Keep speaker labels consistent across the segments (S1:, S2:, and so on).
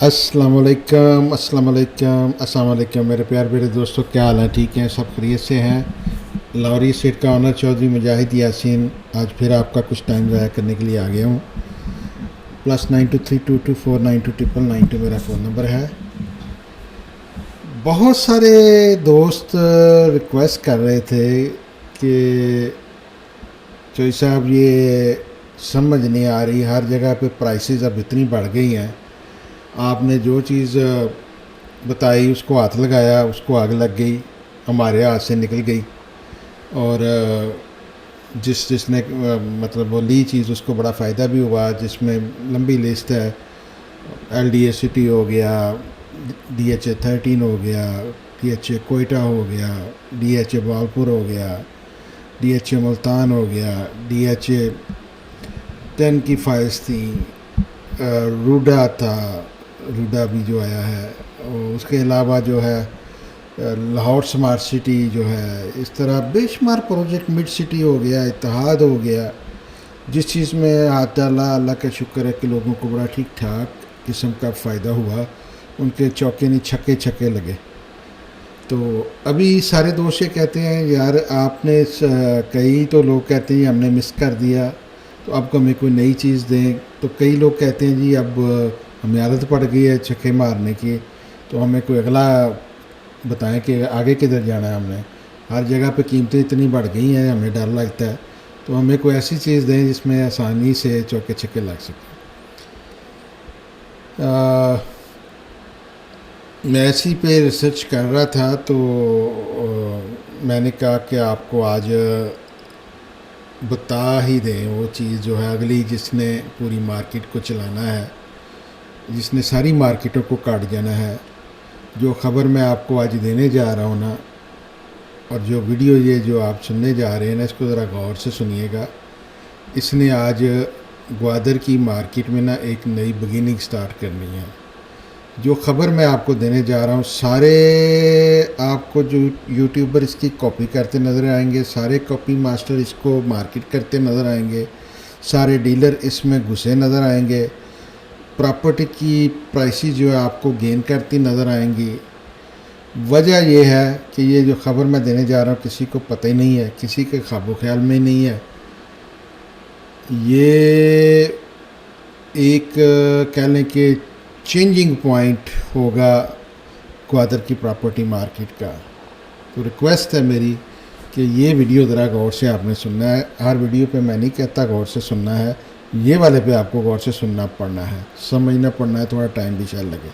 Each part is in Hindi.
S1: अस्सलाम वालेकुम मेरे प्यार मेरे दोस्तों, क्या हाल है? ठीक हैं? सब खैरियत से हैं? लाहौरी सीट का ऑनर चौधरी मुजाहिद यासीन आज फिर आपका कुछ टाइम ज़ाया करने के लिए आ गया हूँ। +9232249299 मेरा फ़ोन नंबर है। बहुत सारे दोस्त रिक्वेस्ट कर रहे थे कि चौधरी साहब ये समझ नहीं आ रही, हर जगह पे प्राइसेस अब इतनी बढ़ गई हैं, आपने जो चीज़ बताई उसको हाथ लगाया, उसको आग लग गई, हमारे हाथ से निकल गई। और जिसने मतलब वो ली चीज़ उसको बड़ा फ़ायदा भी हुआ, जिसमें लंबी लिस्ट है। LDA सिटी हो गया, DHA 13 हो गया, DHA कोयटा हो गया, DHA बालपुर हो गया, DHA मुल्तान हो गया, DHA 10 की फाइल्स थी, रूडा था, रूडा भी जो आया है, और उसके अलावा जो है लाहौर स्मार्ट सिटी जो है, इस तरह बेशुमार प्रोजेक्ट, मिड सिटी हो गया, इत्तेहाद हो गया। जिस चीज़ में हाथ डाला, अल्लाह का शुक्र है कि लोगों को बड़ा ठीक ठाक किस्म का फ़ायदा हुआ, उनके चौके नहीं छक्के छक्के लगे। तो अभी सारे दोस्त ये कहते हैं यार आपने कई तो लोग कहते हैं हमने मिस कर दिया, तो अब हमें कोई नई चीज़ दें। तो कई लोग कहते हैं जी अब हमें आदत पड़ गई है छक्के मारने की, तो हमें कोई अगला बताएं कि आगे किधर जाना है। हमने हर जगह पे कीमतें इतनी बढ़ गई हैं, हमें डर लगता है, तो हमें कोई ऐसी चीज़ दें जिसमें आसानी से चौके छक्के लग सकें। मैं इसी पे रिसर्च कर रहा था, तो मैंने कहा कि आपको आज बता ही दें वो चीज़ जो है अगली, जिसने पूरी मार्केट को चलाना है, जिसने सारी मार्केटों को काट जाना है। जो ख़बर मैं आपको आज देने जा रहा हूँ ना, और जो वीडियो ये जो आप सुनने जा रहे हैं ना, इसको ज़रा गौर से सुनिएगा। इसने आज ग्वादर की मार्केट में ना एक नई बिगिनिंग स्टार्ट करनी है। जो ख़बर मैं आपको देने जा रहा हूँ, सारे आपको जो यूट्यूबर इसकी कॉपी करते नज़र आएंगे, सारे कॉपी मास्टर इसको मार्केट करते नज़र आएंगे, सारे डीलर इसमें घुसे नज़र आएंगे, प्रॉपर्टी की प्राइसेस जो है आपको गेन करती नज़र आएंगी। वजह यह है कि ये जो ख़बर मैं देने जा रहा हूँ किसी को पता ही नहीं है, किसी के ख्वाबो ख्याल में ही नहीं है। ये एक कह लें कि चेंजिंग पॉइंट होगा ग्वादर की प्रॉपर्टी मार्केट का। तो रिक्वेस्ट है मेरी कि ये वीडियो ज़रा गौर से आपने सुनना है। हर वीडियो पे मैं नहीं कहता गौर से सुनना है, ये वाले पे आपको गौर से सुनना पड़ना है, समझना पड़ना है, थोड़ा टाइम भी शायद लगे।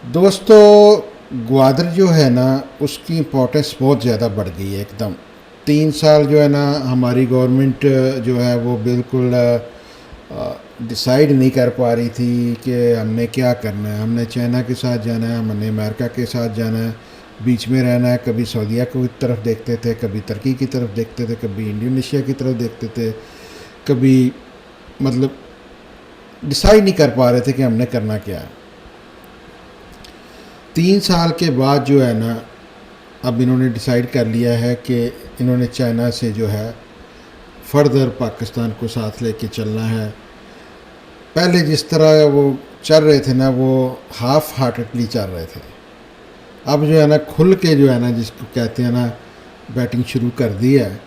S1: दोस्तों, ग्वादर जो है ना उसकी इम्पोर्टेंस बहुत ज़्यादा बढ़ गई है एकदम। 3 साल जो है ना हमारी गवर्नमेंट जो है वो बिल्कुल डिसाइड नहीं कर पा रही थी कि हमने क्या करना है। हमने चाइना के साथ जाना है, हमने अमेरिका के साथ जाना है, बीच में रहना है। कभी सऊदीया की तरफ देखते थे, कभी तुर्की की तरफ देखते थे, कभी इंडोनेशिया की तरफ देखते थे, कभी मतलब डिसाइड नहीं कर पा रहे थे कि हमने करना क्या है। 3 साल के बाद जो है ना अब इन्होंने डिसाइड कर लिया है कि इन्होंने चाइना से जो है फर्दर पाकिस्तान को साथ लेके चलना है। पहले जिस तरह वो चल रहे थे ना, वो हाफ हार्टेडली चल रहे थे। अब जो है ना खुल के जो है ना, जिसको कहते हैं ना, बैटिंग शुरू कर दी है।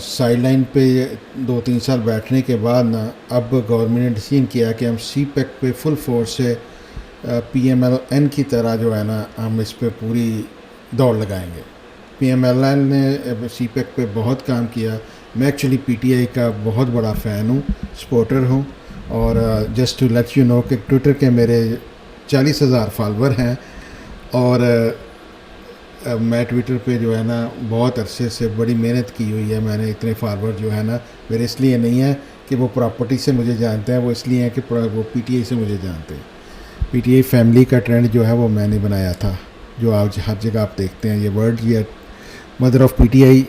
S1: साइड लाइन पे 2-3 साल बैठने के बाद ना अब गवर्नमेंट ने डिसीजन किया कि हम CPEC पे फुल फोर्स से PMLN की तरह जो है ना हम इस पे पूरी दौड़ लगाएंगे। PMLN ने CPEC पे बहुत काम किया। मैं एक्चुअली PTI का बहुत बड़ा फ़ैन हूँ, सपोर्टर हूँ। और just to let you know कि ट्विटर के मेरे 40,000 फॉलोवर हैं, और मैं ट्विटर पे जो है ना बहुत अरसे से बड़ी मेहनत की हुई है। मैंने इतने फॉलोवर जो है ना मेरे इसलिए नहीं है कि वो प्रॉपर्टी से मुझे जानते हैं, वो इसलिए है कि वो PTI से मुझे जानते हैं। PTI फैमिली का ट्रेंड जो है वो मैंने बनाया था, जो आज हर जगह आप देखते हैं। ये वर्ड, ये मदर ऑफ़ PTI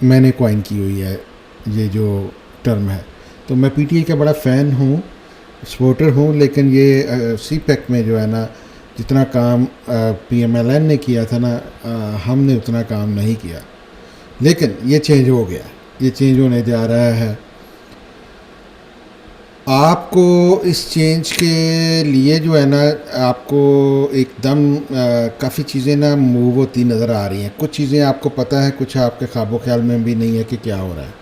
S1: मैंने कॉइन की हुई है, ये जो टर्म है। तो मैं PTI का बड़ा फ़ैन हूँ, सपोर्टर हूँ। लेकिन ये CPEC में जो है ना जितना काम PMLN ने किया था ना, हमने उतना काम नहीं किया। लेकिन ये चेंज हो गया, ये चेंज होने जा रहा है। आपको इस चेंज के लिए जो है ना, आपको एकदम काफ़ी चीज़ें ना मूव होती नज़र आ रही हैं। कुछ चीज़ें आपको पता है, कुछ आपके ख्वाबो ख्याल में भी नहीं है कि क्या हो रहा है।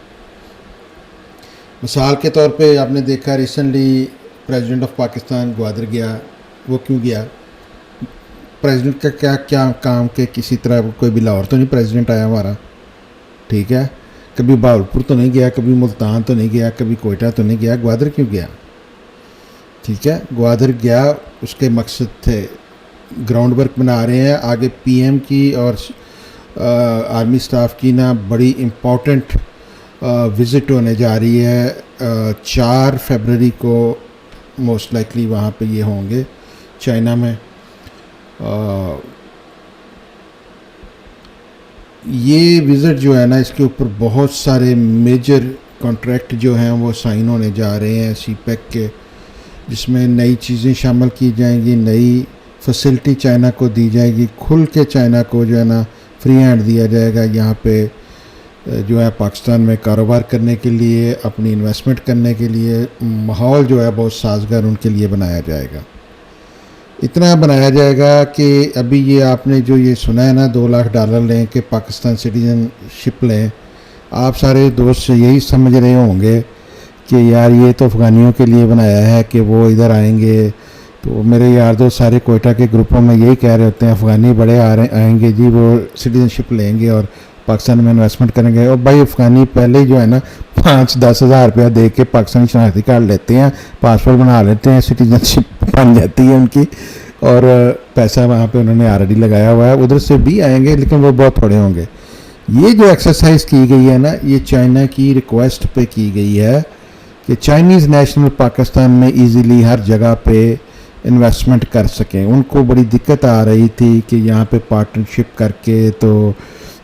S1: मिसाल के तौर पे आपने देखा recently president of Pakistan Gwadar गया। वो क्यों गया? प्रेसिडेंट का क्या क्या काम के किसी तरह कोई भी लाहौर तो नहीं प्रेसिडेंट आया हमारा, ठीक है। कभी बहावलपुर तो नहीं गया, कभी मुल्तान तो नहीं गया, कभी कोयटा तो नहीं गया। ग्वादर क्यों गया? ठीक है, ग्वादर गया, उसके मकसद थे ग्राउंड वर्क बना रहे हैं आगे पीएम की और आर्मी स्टाफ की ना बड़ी इम्पोर्टेंट विज़िट होने जा रही है 4 फरवरी को मोस्ट लाइकली वहाँ पे ये होंगे चाइना में। ये विज़िट जो है ना, इसके ऊपर बहुत सारे मेजर कॉन्ट्रैक्ट जो हैं वो साइन होने जा रहे हैं सीपेक के, जिसमें नई चीज़ें शामिल की जाएंगी, नई फैसिलिटी चाइना को दी जाएगी, खुल के चाइना को जो है ना फ्री हैंड दिया जाएगा यहाँ पे जो है पाकिस्तान में कारोबार करने के लिए, अपनी इन्वेस्टमेंट करने के लिए माहौल जो है बहुत साजगार उनके लिए बनाया जाएगा। इतना बनाया जाएगा कि अभी ये आपने जो ये सुना है ना $2 लाख लें कि पाकिस्तान सिटीजनशिप लें, आप सारे दोस्त यही समझ रहे होंगे कि यार ये तो अफ़गानियों के लिए बनाया है कि वो इधर आएंगे। तो मेरे यार दोस्त सारे कोयटा के ग्रुपों में यही कह रहे होते हैं अफ़गानी बड़े आएंगे जी, वो सिटीजनशिप लेंगे और पाकिस्तान में इन्वेस्टमेंट करेंगे। और भाई अफ़गानी पहले ही जो है ना 5-10 हज़ार रुपया दे के पाकिस्तानी शनाख्ती कार्ड लेते हैं, पासपोर्ट बना लेते हैं, सिटीजनशिप बन जाती है उनकी, और पैसा वहाँ पे उन्होंने ऑलरेडी लगाया हुआ है। उधर से भी आएंगे लेकिन वो बहुत थोड़े होंगे। ये जो एक्सरसाइज की गई है ना, ये चाइना की रिक्वेस्ट पे की गई है कि चाइनीज़ नेशनल पाकिस्तान में इजीली हर जगह पे इन्वेस्टमेंट कर सकें। उनको बड़ी दिक्कत आ रही थी कि यहाँ पे पार्टनरशिप करके तो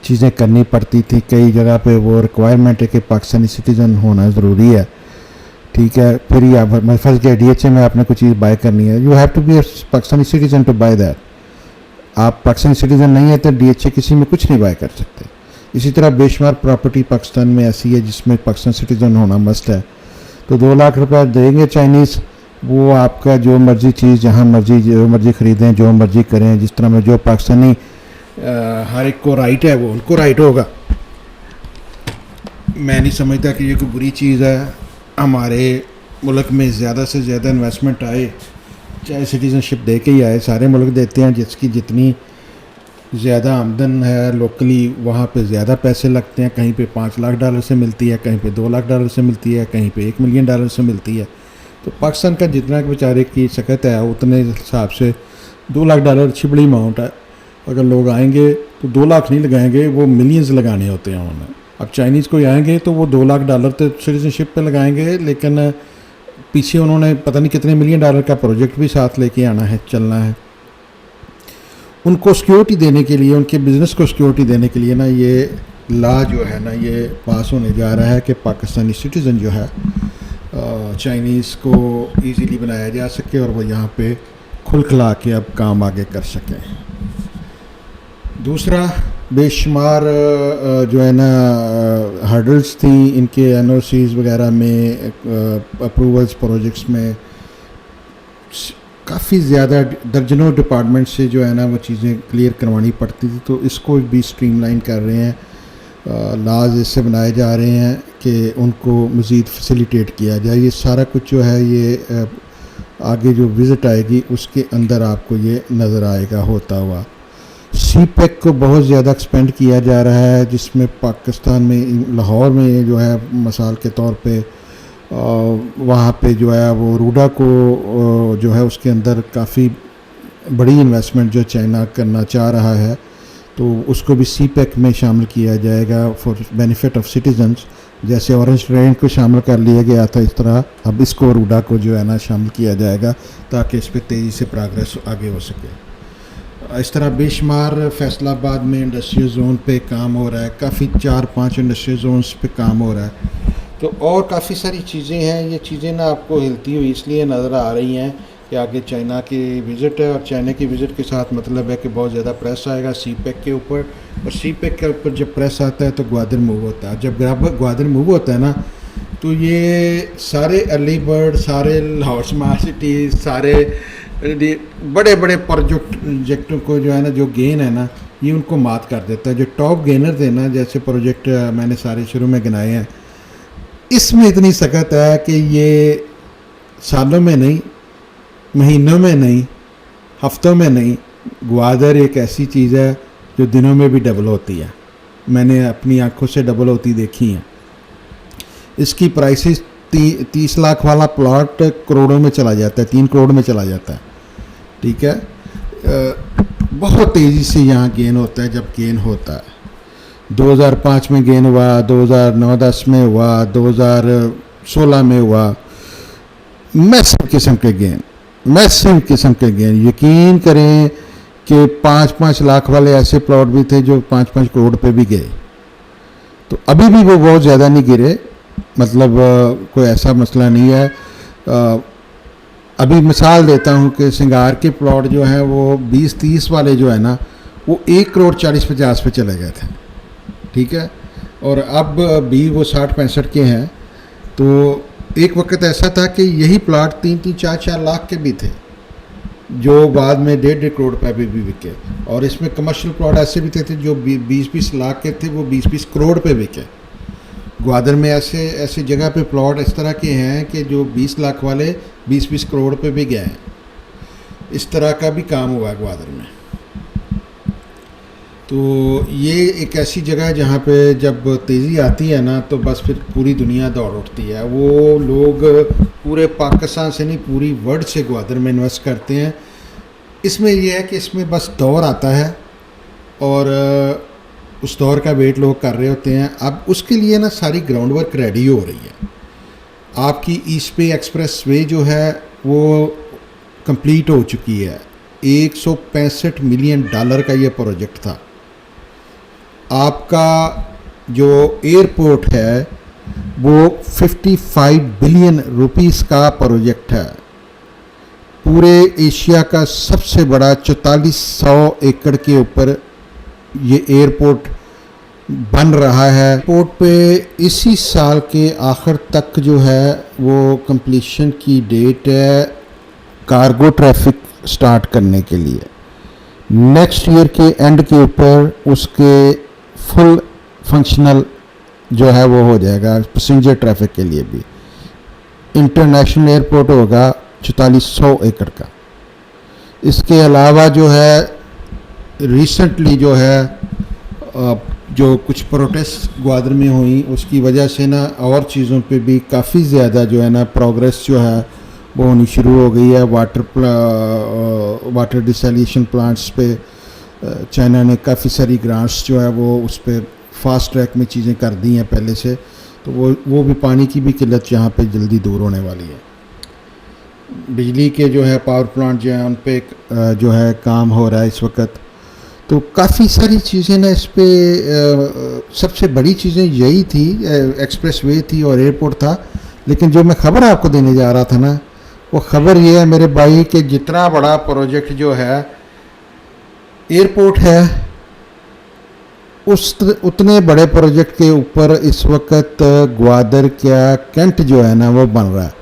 S1: चीज़ें करनी पड़ती थी। कई जगह पे वो रिक्वायरमेंट है कि पाकिस्तानी सिटीज़न होना ज़रूरी है, ठीक है। फिर ही आप फंस गया DHA में आपने कुछ चीज़ बाय करनी है, you have to be Pakistani citizen to buy that. आप पाकिस्तानी सिटीज़न नहीं है तो DHA किसी में कुछ नहीं बाय कर सकते। इसी तरह बेशुमार प्रॉपर्टी पाकिस्तान में ऐसी है जिसमें पाकिस्तान सिटीज़न होना मस्ट है। तो 2 लाख रुपया देंगे चाइनीज़, वो आपका जो मर्ज़ी चीज़ जहाँ मर्ज़ी जो मर्ज़ी ख़रीदें, जो मर्ज़ी करें, जिस तरह में जो पाकिस्तानी हर एक को राइट है वो उनको राइट होगा। मैं नहीं समझता कि ये कोई बुरी चीज़ है। हमारे मुल्क में ज़्यादा से ज़्यादा इन्वेस्टमेंट आए, चाहे सिटीज़नशिप दे के ही आए, सारे मुल्क देते हैं। जिसकी जितनी ज़्यादा आमदन है लोकली वहाँ पे ज़्यादा पैसे लगते हैं। कहीं पे $5 लाख से मिलती है, कहीं पे $2 लाख से मिलती है, कहीं पे $1 मिलियन से मिलती है। तो पाकिस्तान का जितना बेचारे की सकत है उतने हिसाब से $2 लाख अच्छी बड़ी अमाउंट है। अगर लोग आएंगे तो 2 लाख नहीं लगाएंगे, वो मिलियंस लगाने होते हैं उन्हें। अब चाइनीज़ कोई आएंगे तो वो $2 लाख तो सिटीजनशिप पे लगाएंगे, लेकिन पीछे उन्होंने पता नहीं कितने $1 मिलियन का प्रोजेक्ट भी साथ लेके आना है, चलना है। उनको सिक्योरिटी देने के लिए, उनके बिज़नेस को सिक्योरिटी देने के लिए ना ये लॉ जो है ना ये पास होने जा रहा है कि पाकिस्तानी सिटीज़न जो है चाइनीज़ को इजीली बनाया जा सके और वो यहाँ पे खुल खिला के अब काम आगे कर सकें। दूसरा, बेशुमार जो है ना हर्डल्स थी इनके NOCs वगैरह में, अप्रूवल्स प्रोजेक्ट्स में, काफ़ी ज़्यादा दर्जनों डिपार्टमेंट से जो है ना वो चीज़ें क्लियर करवानी पड़ती थी। तो इसको भी स्ट्रीमलाइन कर रहे हैं, लॉज ऐसे बनाए जा रहे हैं कि उनको मज़ीद फैसिलिटेट किया जाए। ये सारा कुछ जो है ये आगे जो विज़िट आएगी उसके अंदर आपको ये नज़र आएगा होता हुआ। CPEC को बहुत ज़्यादा एक्सपेंड किया जा रहा है, जिसमें पाकिस्तान में लाहौर में जो है मिसाल के तौर पे वहाँ पे जो है वो रूडा को जो है उसके अंदर काफ़ी बड़ी इन्वेस्टमेंट जो चाइना करना चाह रहा है, तो उसको भी CPEC में शामिल किया जाएगा फॉर बेनिफिट ऑफ सिटीजन्स। जैसे ऑरेंज ट्रेन को शामिल कर लिया गया था, इस तरह अब इसको रूडा को जो है ना शामिल किया जाएगा ताकि इस पर तेज़ी से प्रोग्रेस आगे हो सके। इस तरह बेशुमार फैसलाबाद में इंडस्ट्रियल जोन पे काम हो रहा है, काफ़ी 4-5 इंडस्ट्रियल जोन्स पे काम हो रहा है। तो और काफ़ी सारी चीज़ें हैं। ये चीज़ें ना आपको हिलती हुई इसलिए नज़र आ रही हैं कि आगे चाइना की विज़िट है, और चाइना की विज़िट के साथ मतलब है कि बहुत ज़्यादा प्रेस आएगा CPEC के ऊपर, और CPEC के ऊपर जब प्रेस आता है तो ग्वादर मूव होता है। जब ग्वादर मूव होता है ना तो ये सारे अर्ली बर्ड, सारे लाहौर स्मार्ट सिटी, सारे बड़े बड़े प्रोजेक्टों को जो है ना, जो गेन है ना, ये उनको मात कर देता है। जो टॉप गेनर थे ना, जैसे प्रोजेक्ट मैंने सारे शुरू में गिनाए हैं, इसमें इतनी सख्त है कि ये सालों में नहीं, महीनों में नहीं, हफ्तों में नहीं, ग्वादर एक ऐसी चीज़ है जो दिनों में भी डबल होती है। मैंने अपनी आंखों से डबल होती देखी है। इसकी प्राइसेस 30 लाख वाला प्लॉट करोड़ों में चला जाता है, 3 करोड़ में चला जाता है। ठीक है, बहुत तेज़ी से यहाँ गेन होता है। जब गेन होता है 2005 में गेन हुआ, 2009-10 में हुआ, 2016 में हुआ, मैसिव किस्म के गेन, मैसिव किस्म के गेन। यकीन करें कि 5-5 लाख वाले ऐसे प्लॉट भी थे जो 5-5 करोड़ पे भी गए। तो अभी भी वो बहुत ज़्यादा नहीं गिरे, मतलब कोई ऐसा मसला नहीं है। अभी मिसाल देता हूँ कि सिंगार के प्लॉट जो हैं वो 20-30 वाले जो है ना, वो 1 करोड़ 40-50 पे चले गए थे। ठीक है, और अब भी वो 60-65 के हैं। तो एक वक्त ऐसा था कि यही प्लॉट 3-3, 4-4 लाख के भी थे, जो बाद में 1.5 करोड़ पे भी बिके। और इसमें कमर्शियल प्लॉट ऐसे भी थे जो 20-20 लाख के थे, वो 20-20 करोड़ पे बिके। ग्वादर में ऐसे जगह पे प्लॉट इस तरह के हैं कि जो 20 लाख वाले 20-20 करोड़ पे भी गए हैं। इस तरह का भी काम हुआ है ग्वादर में। तो ये एक ऐसी जगह है जहाँ पे जब तेज़ी आती है ना, तो बस फिर पूरी दुनिया दौड़ उठती है। वो लोग पूरे पाकिस्तान से नहीं, पूरी वर्ल्ड से ग्वादर में इन्वेस्ट करते हैं। इसमें यह है कि इसमें बस दौर आता है और उस दौर का वेट लोग कर रहे होते हैं। अब उसके लिए ना सारी ग्राउंड वर्क रेडी हो रही है। आपकी ईस्ट पे एक्सप्रेस वे जो है वो कंप्लीट हो चुकी है। $165 मिलियन का ये प्रोजेक्ट था। आपका जो एयरपोर्ट है वो 55 बिलियन रुपीस का प्रोजेक्ट है। पूरे एशिया का सबसे बड़ा 4400 एकड़ के ऊपर ये एयरपोर्ट बन रहा है। एयरपोर्ट पे इसी साल के आखिर तक जो है वो कंप्लीशन की डेट है कार्गो ट्रैफिक स्टार्ट करने के लिए। नेक्स्ट ईयर के एंड के ऊपर उसके फुल फंक्शनल जो है वो हो जाएगा पैसेंजर ट्रैफिक के लिए भी। इंटरनेशनल एयरपोर्ट होगा 4400 एकड़ का। इसके अलावा जो है रिसेंटली जो है जो कुछ प्रोटेस्ट ग्वादर में हुई, उसकी वजह से ना और चीज़ों पे भी काफ़ी ज़्यादा जो है ना प्रोग्रेस जो है वो होनी शुरू हो गई है। वाटर डिसैलिनेशन प्लांट्स पे चाइना ने काफ़ी सारी ग्रांट्स जो है वो उस पर फास्ट ट्रैक में चीज़ें कर दी हैं पहले से। तो वो भी पानी की भी किल्लत यहाँ पे जल्दी दूर होने वाली है। बिजली के जो है पावर प्लांट जो है उन पे जो है काम हो रहा है इस वक्त। तो काफ़ी सारी चीज़ें ना इस पे सबसे बड़ी चीज़ें यही थी, एक्सप्रेस वे थी और एयरपोर्ट था। लेकिन जो मैं ख़बर आपको देने जा रहा था ना, वो ख़बर ये है मेरे भाई कि जितना बड़ा प्रोजेक्ट जो है एयरपोर्ट है, उतने बड़े प्रोजेक्ट के ऊपर इस वक्त ग्वादर का कैंट जो है ना वो बन रहा है।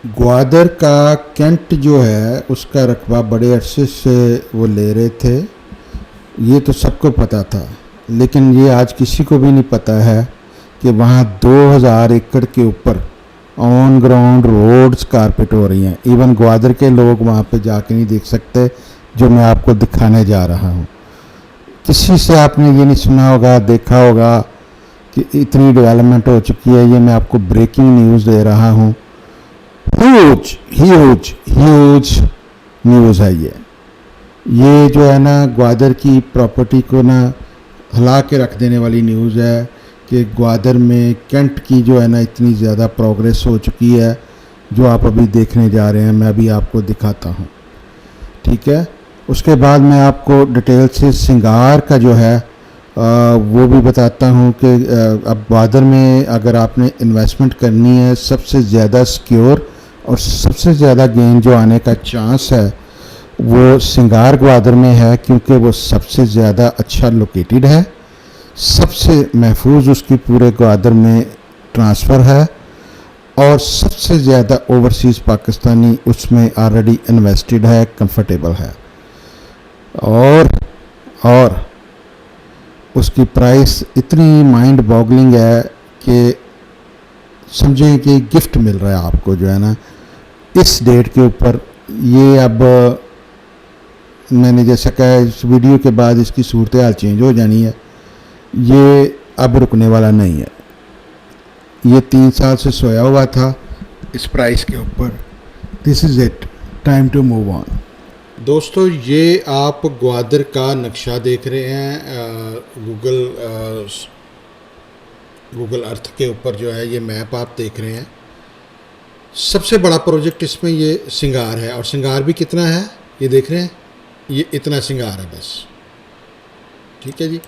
S1: ग्वादर का कैंट जो है उसका रकबा बड़े अरसे से वो ले रहे थे, ये तो सबको पता था। लेकिन ये आज किसी को भी नहीं पता है कि वहाँ 2000 एकड़ के ऊपर ऑन ग्राउंड रोड्स कारपेट हो रही हैं। इवन ग्वादर के लोग वहाँ पे जाके नहीं देख सकते, जो मैं आपको दिखाने जा रहा हूँ। किसी से आपने ये नहीं सुना होगा, देखा होगा कि इतनी डेवलपमेंट हो चुकी है। ये मैं आपको ब्रेकिंग न्यूज़ दे रहा हूँ। ह्यूज ह्यूज ह्यूज न्यूज़ है ये जो है ना ग्वादर की प्रॉपर्टी को ना हिला के रख देने वाली न्यूज़ है कि ग्वादर में कैंट की जो है ना इतनी ज़्यादा प्रोग्रेस हो चुकी है, जो आप अभी देखने जा रहे हैं। मैं अभी आपको दिखाता हूँ, ठीक है। उसके बाद मैं आपको डिटेल से सिंगार का जो है वो भी बताता हूँ कि अब ग्वादर में अगर आपने इन्वेस्टमेंट करनी है, सबसे ज़्यादा सिक्योर और सबसे ज़्यादा गेन जो आने का चांस है वो सिंगार ग्वादर में है, क्योंकि वो सबसे ज़्यादा अच्छा लोकेटेड है। सबसे महफूज उसकी पूरे ग्वादर में ट्रांसफ़र है और सबसे ज़्यादा ओवरसीज़ पाकिस्तानी उसमें ऑलरेडी इन्वेस्टेड है, कंफर्टेबल है। और उसकी प्राइस इतनी माइंड बॉगलिंग है कि समझें कि गिफ्ट मिल रहा है आपको जो है ना इस डेट के ऊपर। ये अब मैंने जैसा कहा इस वीडियो के बाद इसकी सूरत हाल चेंज हो जानी है, ये अब रुकने वाला नहीं है। ये 3 साल से सोया हुआ था इस प्राइस के ऊपर। This is it, time to move on. दोस्तों, ये आप ग्वादर का नक्शा देख रहे हैं गूगल अर्थ के ऊपर जो है ये मैप आप देख रहे हैं। सबसे बड़ा प्रोजेक्ट इसमें ये सिंगार है, और सिंगार भी कितना है ये देख रहे हैं, ये इतना सिंगार है बस। ठीक है जी,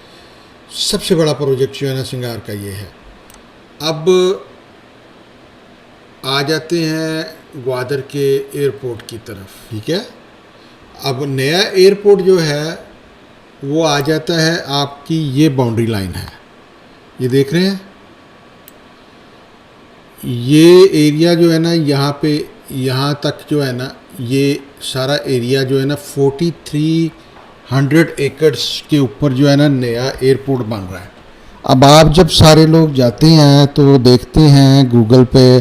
S1: सबसे बड़ा प्रोजेक्ट जो है ना सिंगार का ये है। अब आ जाते हैं ग्वादर के एयरपोर्ट की तरफ। ठीक है, अब नया एयरपोर्ट जो है वो आ जाता है आपकी ये बाउंड्री लाइन है, ये देख रहे हैं। ये एरिया जो है ना यहाँ पे यहाँ तक जो है ना ये सारा एरिया जो है ना 4300 एकड़्स के ऊपर जो है ना नया एयरपोर्ट बन रहा है। अब आप जब सारे लोग जाते हैं तो देखते हैं गूगल पे,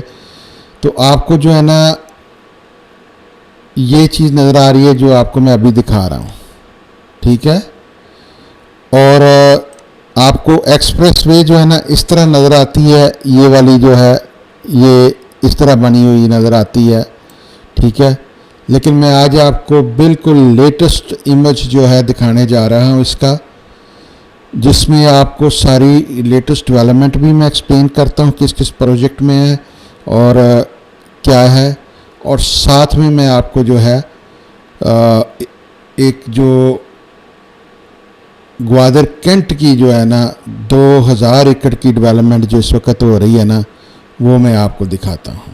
S1: तो आपको जो है ना ये चीज़ नज़र आ रही है जो आपको मैं अभी दिखा रहा हूँ। ठीक है, और आपको एक्सप्रेस वे जो है ना इस तरह नज़र आती है, ये वाली जो है ये इस तरह बनी हुई नज़र आती है। ठीक है, लेकिन मैं आज आपको बिल्कुल लेटेस्ट इमेज जो है दिखाने जा रहा हूँ इसका, जिसमें आपको सारी लेटेस्ट डेवलपमेंट भी मैं एक्सप्लेन करता हूँ किस किस प्रोजेक्ट में है और क्या है। और साथ में मैं आपको जो है एक जो ग्वादर कैंट की जो है ना 2000 एकड़ की डेवलपमेंट जो इस वक्त हो रही है ना वो मैं आपको दिखाता हूँ।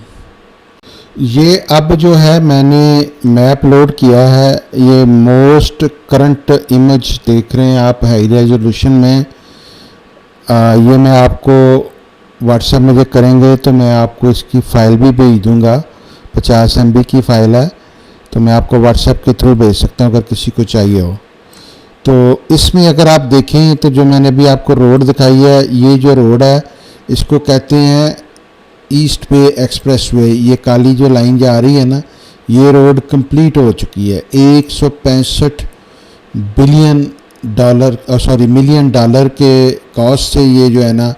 S1: ये अब जो है मैंने मैप लोड किया है, ये मोस्ट करंट इमेज देख रहे हैं आप हाई रेजोल्यूशन में। ये मैं आपको व्हाट्सएप में जब करेंगे तो मैं आपको इसकी फ़ाइल भी भेज दूंगा, 50 MB की फ़ाइल है, तो मैं आपको व्हाट्सएप के थ्रू भेज सकता हूँ अगर किसी को चाहिए हो। तो इसमें अगर आप देखें तो जो मैंने भी आपको रोड दिखाई है, ये जो रोड है इसको कहते हैं ईस्ट पे एक्सप्रेस वे। ये काली जो लाइन जा रही है ना, ये रोड कंप्लीट हो चुकी है। 165 मिलियन डॉलर के कॉस्ट से ये जो है ना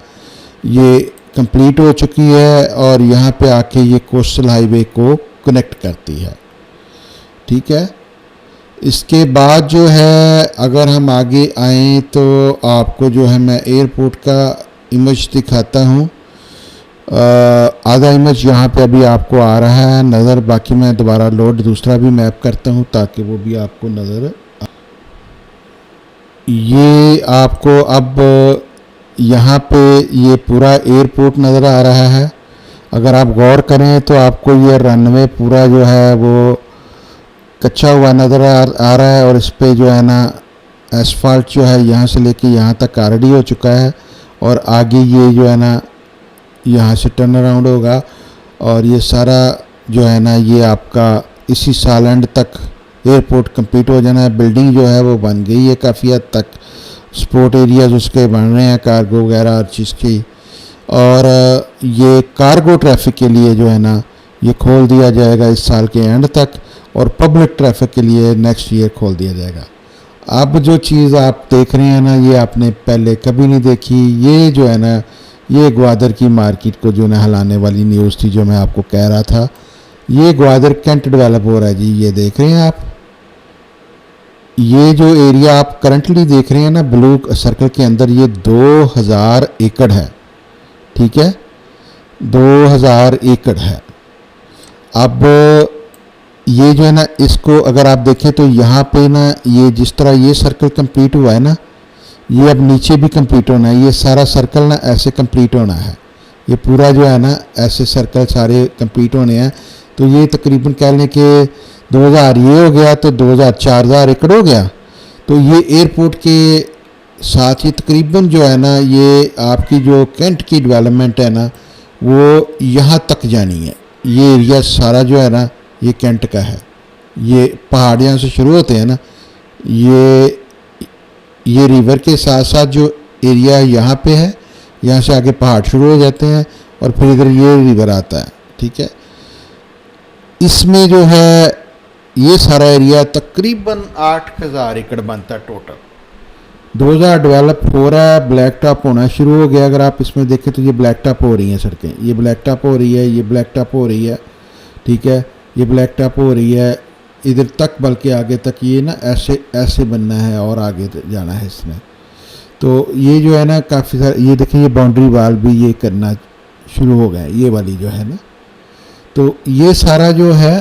S1: ये कंप्लीट हो चुकी है, और यहाँ पे आके ये कोस्टल हाईवे को कनेक्ट करती है। ठीक है, इसके बाद जो है अगर हम आगे आएँ तो आपको जो है मैं एयरपोर्ट का इमेज दिखाता हूँ। आधा इमेज यहाँ पे अभी आपको आ रहा है नज़र, बाकी मैं दोबारा लोड दूसरा भी मैप करता हूँ ताकि वो भी आपको नज़र। ये आपको अब यहाँ पे ये पूरा एयरपोर्ट नज़र आ रहा है। अगर आप गौर करें तो आपको ये रनवे पूरा जो है वो कच्चा हुआ नज़र आ रहा है, और इस पे जो है ना एसफाल्ट जो है यहाँ से लेके यहाँ तक ऑलरेडी हो चुका है, और आगे ये जो है ना यहाँ से टर्न अराउंड होगा, और ये सारा जो है ना ये आपका इसी साल एंड तक एयरपोर्ट कंप्लीट हो जाना है। बिल्डिंग जो है वो बन गई है काफ़ी हद तक, स्पोर्ट एरियाज उसके बन रहे हैं, कार्गो वगैरह हर चीज़ की। और ये कार्गो ट्रैफिक के लिए जो है ना ये खोल दिया जाएगा इस साल के एंड तक, और पब्लिक ट्रैफिक के लिए नेक्स्ट ईयर खोल दिया जाएगा। अब जो चीज़ आप देख रहे हैं ना ये आपने पहले कभी नहीं देखी। ये जो है ना ये ग्वादर की मार्केट को जो ना हिलाने वाली न्यूज़ थी जो मैं आपको कह रहा था। ये ग्वादर कैंट डेवलप हो रहा है जी, ये देख रहे हैं आप। ये जो एरिया आप करंटली देख रहे हैं ना ब्लू सर्कल के अंदर, ये 2000 एकड़ है। ठीक है, 2000 एकड़ है। अब ये जो है ना इसको अगर आप देखें तो यहाँ पे ना ये जिस तरह ये सर्कल कंप्लीट हुआ है ना, ये अब नीचे भी कंप्लीट होना है। ये सारा सर्कल ना ऐसे कंप्लीट होना है, ये पूरा जो है ना ऐसे सर्कल सारे कंप्लीट होने हैं। तो ये तकरीबन कह लें कि 2000 ये हो गया तो 4000 एकड़ हो गया। तो ये एयरपोर्ट के साथ ही तकरीबन जो है ना ये आपकी जो कैंट की डेवलपमेंट है ना वो यहाँ तक जानी है। ये एरिया सारा जो है ना ये कैंट का है। ये पहाड़ यहाँ से शुरू होते हैं ना, ये रिवर के साथ साथ जो एरिया यहाँ पे है, यहाँ से आगे पहाड़ शुरू हो जाते हैं और फिर इधर ये रिवर आता है। ठीक है, इसमें जो है ये सारा एरिया तकरीबन 8,000 एकड़ बनता है टोटल। 2000 डेवलप हो रहा है, ब्लैक टॉप होना शुरू हो गया। अगर आप इसमें देखें तो ये ब्लैक टॉप हो रही हैं सड़कें, ये ब्लैक टॉप हो रही है, ये ब्लैक टॉप हो रही है। ठीक है, ये ब्लैक टॉप हो रही है इधर तक, बल्कि आगे तक ये ना ऐसे ऐसे बनना है और आगे जाना है इसमें। तो ये जो है ना काफ़ी सारे, ये देखें ये बाउंड्री वाल भी ये करना शुरू हो गए, ये वाली जो है ना। तो ये सारा जो है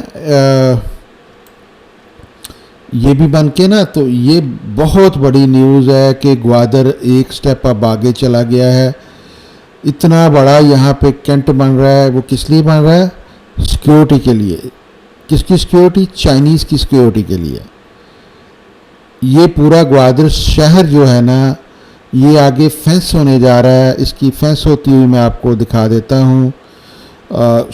S1: ये भी बन के ना, तो ये बहुत बड़ी न्यूज़ है कि ग्वादर एक स्टेप अब आगे चला गया है। इतना बड़ा यहाँ पे कैंट बन रहा है, वो किस लिए बन रहा है? सिक्योरिटी के लिए। किसकी सिक्योरिटी? चाइनीज़ की सिक्योरिटी के लिए। ये पूरा ग्वादर शहर जो है ना ये आगे फेंस होने जा रहा है। इसकी फेंस होती हुई मैं आपको दिखा देता हूँ।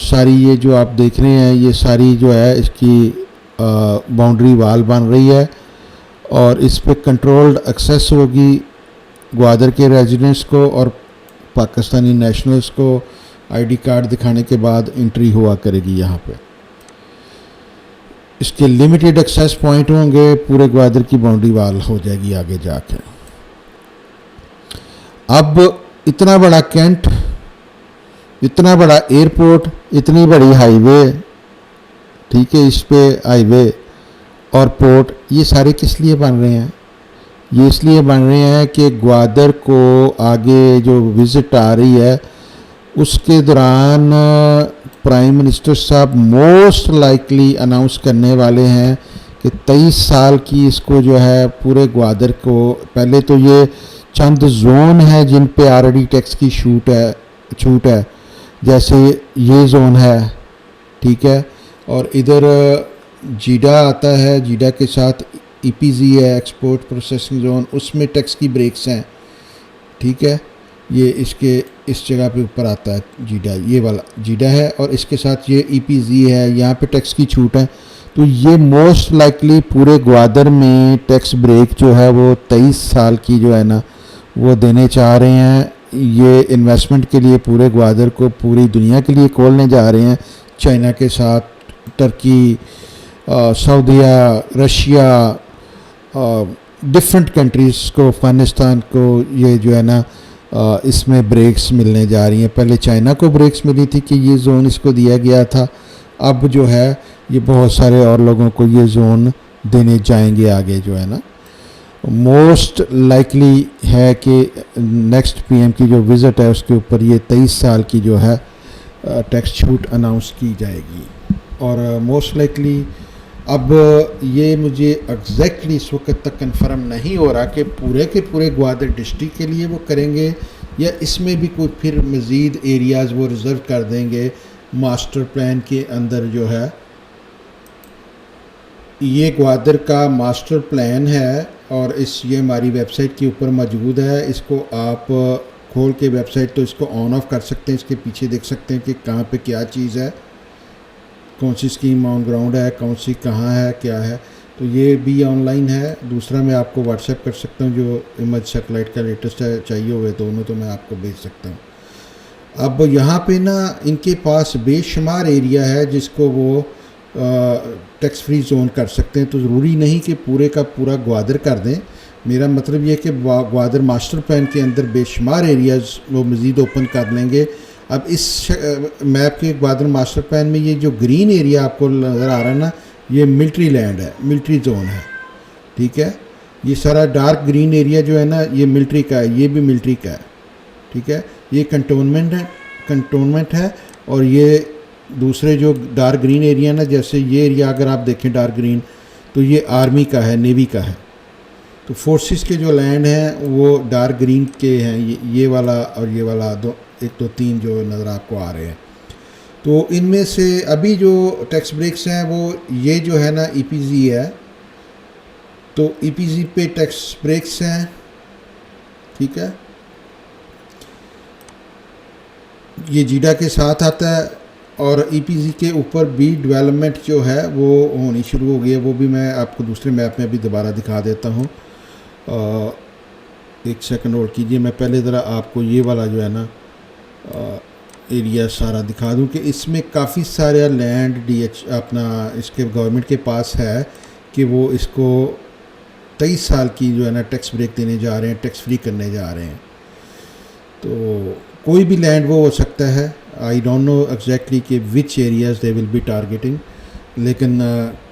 S1: सारी ये जो आप देख रहे हैं ये सारी जो है इसकी बाउंड्री वाल बन रही है और इस पर कंट्रोल्ड एक्सेस होगी ग्वादर के रेजिडेंट्स को, और पाकिस्तानी नेशनल्स को आईडी कार्ड दिखाने के बाद एंट्री हुआ करेगी यहाँ पे। इसके लिमिटेड एक्सेस पॉइंट होंगे, पूरे ग्वादर की बाउंड्री वाल हो जाएगी आगे जाके। अब इतना बड़ा कैंट, इतना बड़ा एयरपोर्ट, इतनी बड़ी हाईवे, ठीक है, इस पे हाईवे और पोर्ट, ये सारे किस लिए बन रहे हैं? ये इसलिए बन रहे हैं कि ग्वादर को आगे जो विज़िट आ रही है उसके दौरान प्राइम मिनिस्टर साहब मोस्ट लाइकली अनाउंस करने वाले हैं कि 23 साल की इसको जो है पूरे ग्वादर को, पहले तो ये चंद जोन है जिन पे ऑलरेडी टैक्स की छूट है, जैसे ये जोन है। ठीक है, और इधर जीडा आता है, जीडा के साथ ईपीजी है, एक्सपोर्ट प्रोसेसिंग जोन, उसमें टैक्स की ब्रेक्स हैं। ठीक है, ये इसके इस जगह पे ऊपर आता है जीडा, ये वाला जीडा है, और इसके साथ ये ईपीजी है, यहाँ पे टैक्स की छूट है। तो ये मोस्ट लाइकली पूरे ग्वादर में टैक्स ब्रेक जो है वो 23 साल की जो है ना वो देने चाह रहे हैं। ये इन्वेस्टमेंट के लिए पूरे ग्वादर को पूरी दुनिया के लिए खोलने जा रहे हैं, चाइना के साथ, टर्की, सऊदीया, रशिया, डिफरेंट कंट्रीज़ को, अफ़गानिस्तान को ये जो है ना इसमें ब्रेक्स मिलने जा रही हैं। पहले चाइना को ब्रेक्स मिली थी कि ये जोन इसको दिया गया था, अब जो है ये बहुत सारे और लोगों को ये जोन देने जाएंगे आगे जो है ना। मोस्ट लाइकली है कि नेक्स्ट पीएम की जो विज़िट है उसके ऊपर ये 23 साल की जो है टैक्स छूट अनाउंस की जाएगी। और मोस्ट लाइकली अब ये मुझे एग्जैक्टली इस वक्त तक कंफर्म नहीं हो रहा कि पूरे के पूरे ग्वादर डिस्ट्रिक्ट के लिए वो करेंगे या इसमें भी कोई फिर मज़ीद एरियाज़ वो रिज़र्व कर देंगे मास्टर प्लान के अंदर। जो है ये ग्वादर का मास्टर प्लान है और ये हमारी वेबसाइट के ऊपर मौजूद है। इसको आप खोल के वेबसाइट तो इसको ऑन ऑफ कर सकते हैं, इसके पीछे देख सकते हैं कि कहाँ पे क्या चीज़ है, कौन सी स्कीम ऑन ग्राउंड है, कौन सी कहाँ है, क्या है। तो ये भी ऑनलाइन है। दूसरा मैं आपको व्हाट्सएप कर सकता हूँ, जो इमेज सैटेलाइट का लेटेस्ट चाहिए हुए दोनों तो मैं आपको भेज सकता हूँ। अब यहाँ पे ना इनके पास बेशुमार एरिया है जिसको वो टैक्स फ्री जोन कर सकते हैं। तो ज़रूरी नहीं कि पूरे का पूरा ग्वादर कर दें। मेरा मतलब ये है कि ग्वादर मास्टर प्लान के अंदर बेशुमार एरियाज़ वो मज़ीद ओपन कर लेंगे। अब इस मैप के ग्वादर मास्टर प्लान में ये जो ग्रीन एरिया आपको नज़र आ रहा है ना, ये मिलिट्री लैंड है, मिलिट्री जोन है। ठीक है, ये सारा डार्क ग्रीन एरिया जो है ना ये मिलिट्री का है, ये भी मिलिट्री का है। ठीक है, ये कंटोनमेंट है और ये दूसरे जो डार्क ग्रीन एरिया ना, जैसे ये एरिया अगर आप देखें डार्क ग्रीन, तो ये आर्मी का है, नेवी का है। तो फोर्सेस के जो लैंड हैं वो डार्क ग्रीन के हैं, ये वाला और ये वाला, एक तो तीन जो नज़र आपको आ रहे हैं। तो इनमें से अभी जो टैक्स ब्रेक्स हैं वो ये जो है ना ईपीजी है, तो ईपीजी पे टैक्स ब्रेक्स हैं ठीक है, ये जीडा के साथ आता है। और ईपीजी के ऊपर भी डेवलपमेंट जो है वो होनी शुरू हो गई है, वो भी मैं आपको दूसरे मैप में अभी दोबारा दिखा देता हूँ। एक सेकंड होल्ड कीजिए, मैं पहले ज़रा आपको ये वाला जो है ना एरिया सारा दिखा दूं कि इसमें काफ़ी सारे लैंड डीएच अपना इसके गवर्नमेंट के पास है कि वो इसको 23 साल की जो है ना टैक्स ब्रेक देने जा रहे हैं, टैक्स फ्री करने जा रहे हैं। तो कोई भी लैंड वो हो सकता है, आई डोंट नो एग्जैक्टली कि which areas they will be targeting, लेकिन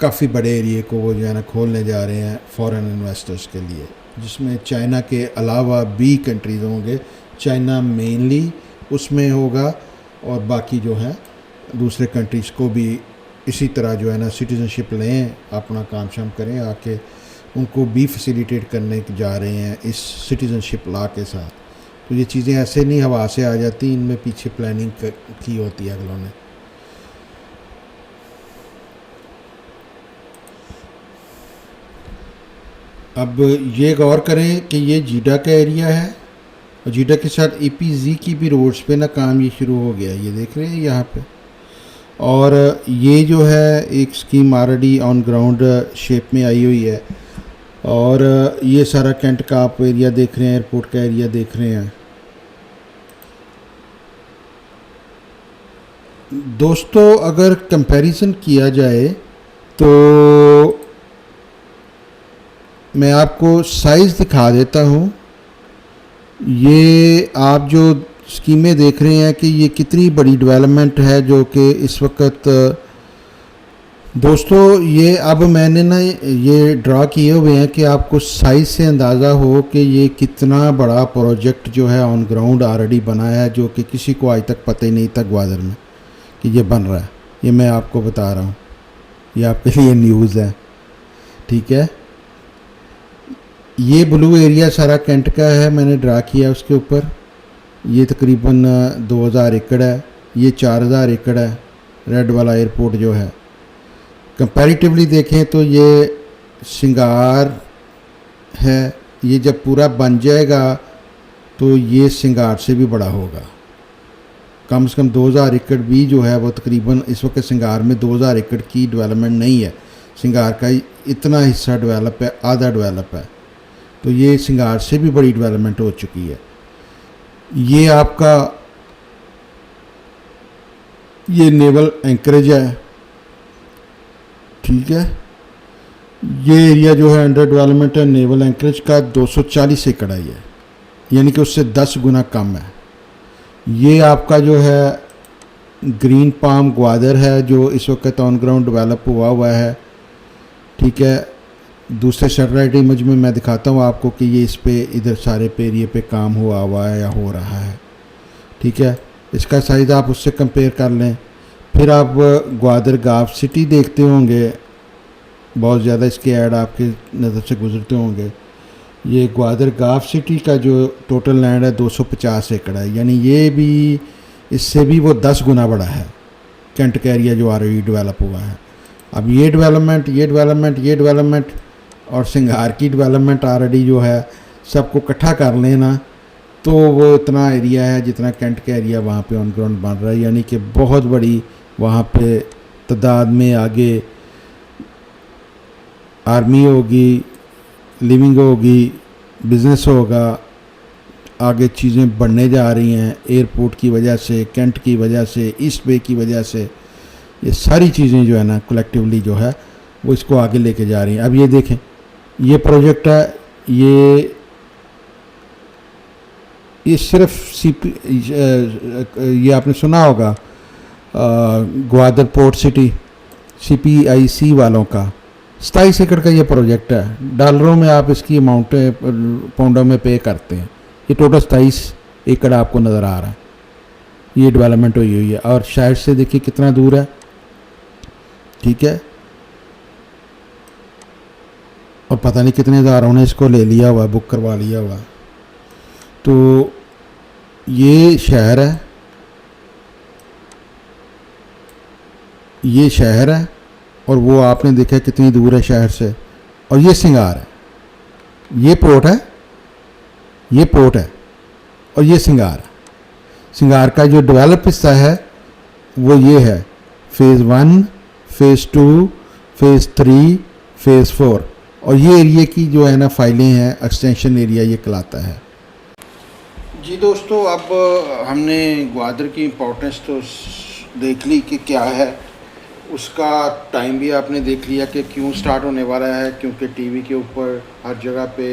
S1: काफ़ी बड़े एरिए को वो जो है ना खोलने जा रहे हैं फॉरेन इन्वेस्टर्स के लिए, जिसमें चाइना के अलावा भी कंट्रीज़ होंगे। चाइना मेनली उसमें होगा और बाकी जो है दूसरे कंट्रीज़ को भी इसी तरह जो है ना सिटीज़नशिप लें, अपना काम शाम करें, आके उनको भी फैसिलिटेट करने जा रहे हैं इस सिटीज़नशिप लॉ के साथ। तो ये चीज़ें ऐसे नहीं हवा से आ जाती, इनमें पीछे प्लानिंग की होती है अगलों ने। अब ये गौर करें कि ये जीडा का एरिया है और जीडा के साथ ईपीजी की भी रोड्स पे ना काम ये शुरू हो गया, ये देख रहे हैं यहाँ पे। और ये जो है एक scheme already on ground shape में आई हुई है। और ये सारा कैंट का आप एरिया देख रहे हैं, एयरपोर्ट का एरिया देख रहे हैं। दोस्तों अगर कंपैरिजन किया जाए तो मैं आपको साइज़ दिखा देता हूँ। ये आप जो स्कीमें देख रहे हैं कि ये कितनी बड़ी डेवलपमेंट है जो कि इस वक्त दोस्तों, ये अब मैंने ना ये ड्रा किए हुए हैं कि आपको साइज़ से अंदाज़ा हो कि ये कितना बड़ा प्रोजेक्ट जो है ऑन ग्राउंड ऑलरेडी बना है, जो कि किसी को आज तक पता ही नहीं था ग्वादर में कि ये बन रहा है। ये मैं आपको बता रहा हूँ, ये आपके लिए न्यूज़ है, ठीक है। ये ब्लू एरिया सारा कैंट का है, मैंने ड्रा किया उसके ऊपर। ये तकरीबन 2000 एकड़ है, ये 4000 एकड़ है। रेड वाला एयरपोर्ट जो है कंपैरेटिवली देखें तो ये सिंगार है, ये जब पूरा बन जाएगा तो ये सिंगार से भी बड़ा होगा। कम से कम 2000 एकड़ भी जो है वो तकरीबन इस वक्त सिंगार में 2000 एकड़ की डेवलपमेंट नहीं है। सिंगार का इतना हिस्सा डेवलप है, आधा डेवलप है, तो ये सिंगार से भी बड़ी डेवलपमेंट हो चुकी है। ये आपका ये नेवल एंकरेज है, ठीक है। ये एरिया जो है अंडर डेवलपमेंट है, नेवल एंकरेज का 240 एकड़ है ये, यानी कि उससे 10 गुना कम है। ये आपका जो है ग्रीन पाम ग्वादर है जो इस वक्त ऑन ग्राउंड डेवलप हुआ है, ठीक है। दूसरे सैटेलाइट इमेज में मैं दिखाता हूँ आपको कि ये इस पे इधर सारे पे एरिए पे काम हुआ है या हो रहा है, ठीक है। इसका साइज़ आप उससे कंपेयर कर लें। फिर आप ग्वादर गाफ सिटी देखते होंगे, बहुत ज़्यादा इसके ऐड आपके नज़र से गुजरते होंगे। ये ग्वादर गाफ सिटी का जो टोटल लैंड है 250 एकड़ है, यानी ये भी इससे भी वो 10 गुना बड़ा है कैंट का एरिया जो ऑलरेडी डेवलप हुआ है। अब ये डेवलपमेंट और सिंगार की डेवलपमेंट ऑलरेडी जो है सबको इकट्ठा कर लेना तो वो इतना एरिया है जितना कैंट का एरिया वहाँ पे ऑन ग्राउंड बन रहा है, यानी कि बहुत बड़ी वहाँ पे तादाद में आगे आर्मी होगी, लिविंग होगी, बिज़नेस होगा, आगे चीज़ें बढ़ने जा रही हैं एयरपोर्ट की वजह से, कैंट की वजह से, ईस्ट बे की वजह से। ये सारी चीज़ें जो है ना कलेक्टिवली जो है वो इसको आगे लेके जा रही हैं। अब ये देखें, ये प्रोजेक्ट है, ये सिर्फ ये आपने सुना होगा ग्वादर पोर्ट सिटी CPIC वालों का 27 एकड़ का ये प्रोजेक्ट है। डॉलरों में आप इसकी अमाउंट पाउंडों में पे करते हैं। ये टोटल 27 एकड़ आपको नज़र आ रहा है, ये डेवलपमेंट हुई है। और शहर से देखिए कितना दूर है, ठीक है। और पता नहीं कितने हज़ारों ने इसको ले लिया हुआ, बुक करवा लिया हुआ। तो ये शहर है, ये शहर है और वो आपने देखा कितनी दूर है शहर से। और ये सिंगार है, ये पोर्ट है, ये पोर्ट है और ये सिंगार। सिंगार का जो डेवलप हिस्सा है वो ये है, फ़ेज़ 1, फ़ेज़ 2, फ़ेज़ 3, फ़ेज़ 4। और ये एरिया की जो है ना फाइलें हैं, एक्सटेंशन एरिया ये कहलाता है। जी दोस्तों, अब हमने ग्वादर की इम्पोर्टेंस तो देख ली कि क्या है, उसका टाइम भी आपने देख लिया कि क्यों स्टार्ट होने वाला है, क्योंकि टीवी के ऊपर हर जगह पे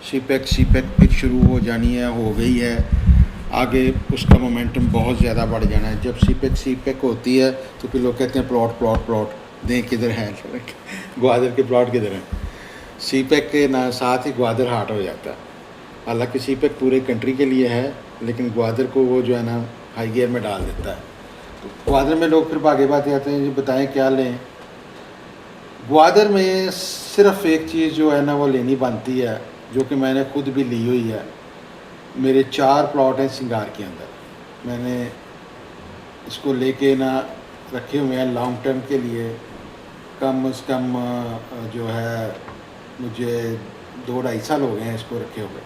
S1: सीपेक फिर शुरू हो जानी है, हो गई है। आगे उसका मोमेंटम बहुत ज़्यादा बढ़ जाना है। जब सीपेक होती है तो फिर लोग कहते हैं प्लॉट दें किधर हैं, ग्वादर के प्लॉट किधर हैं। सीपेक के ना साथ ही ग्वादर हाट हो जाता है। हालांकि सीपेक पूरे कंट्री के लिए है, लेकिन ग्वादर को वो जो है ना हाई गियर में डाल देता है। तो ग्वादर में लोग फिर भागे भागे आते हैं, जी बताएं क्या लें। ग्वादर में सिर्फ एक चीज़ जो है ना वो लेनी बनती है, जो कि मैंने खुद भी ली हुई है। मेरे 4 प्लॉट हैं सिंगार के अंदर। मैंने इसको लेके ना रखे हुए हैं लॉन्ग टर्म के लिए। कम से कम जो है मुझे 2-2.5 साल हो गए हैं इसको रखे हुए।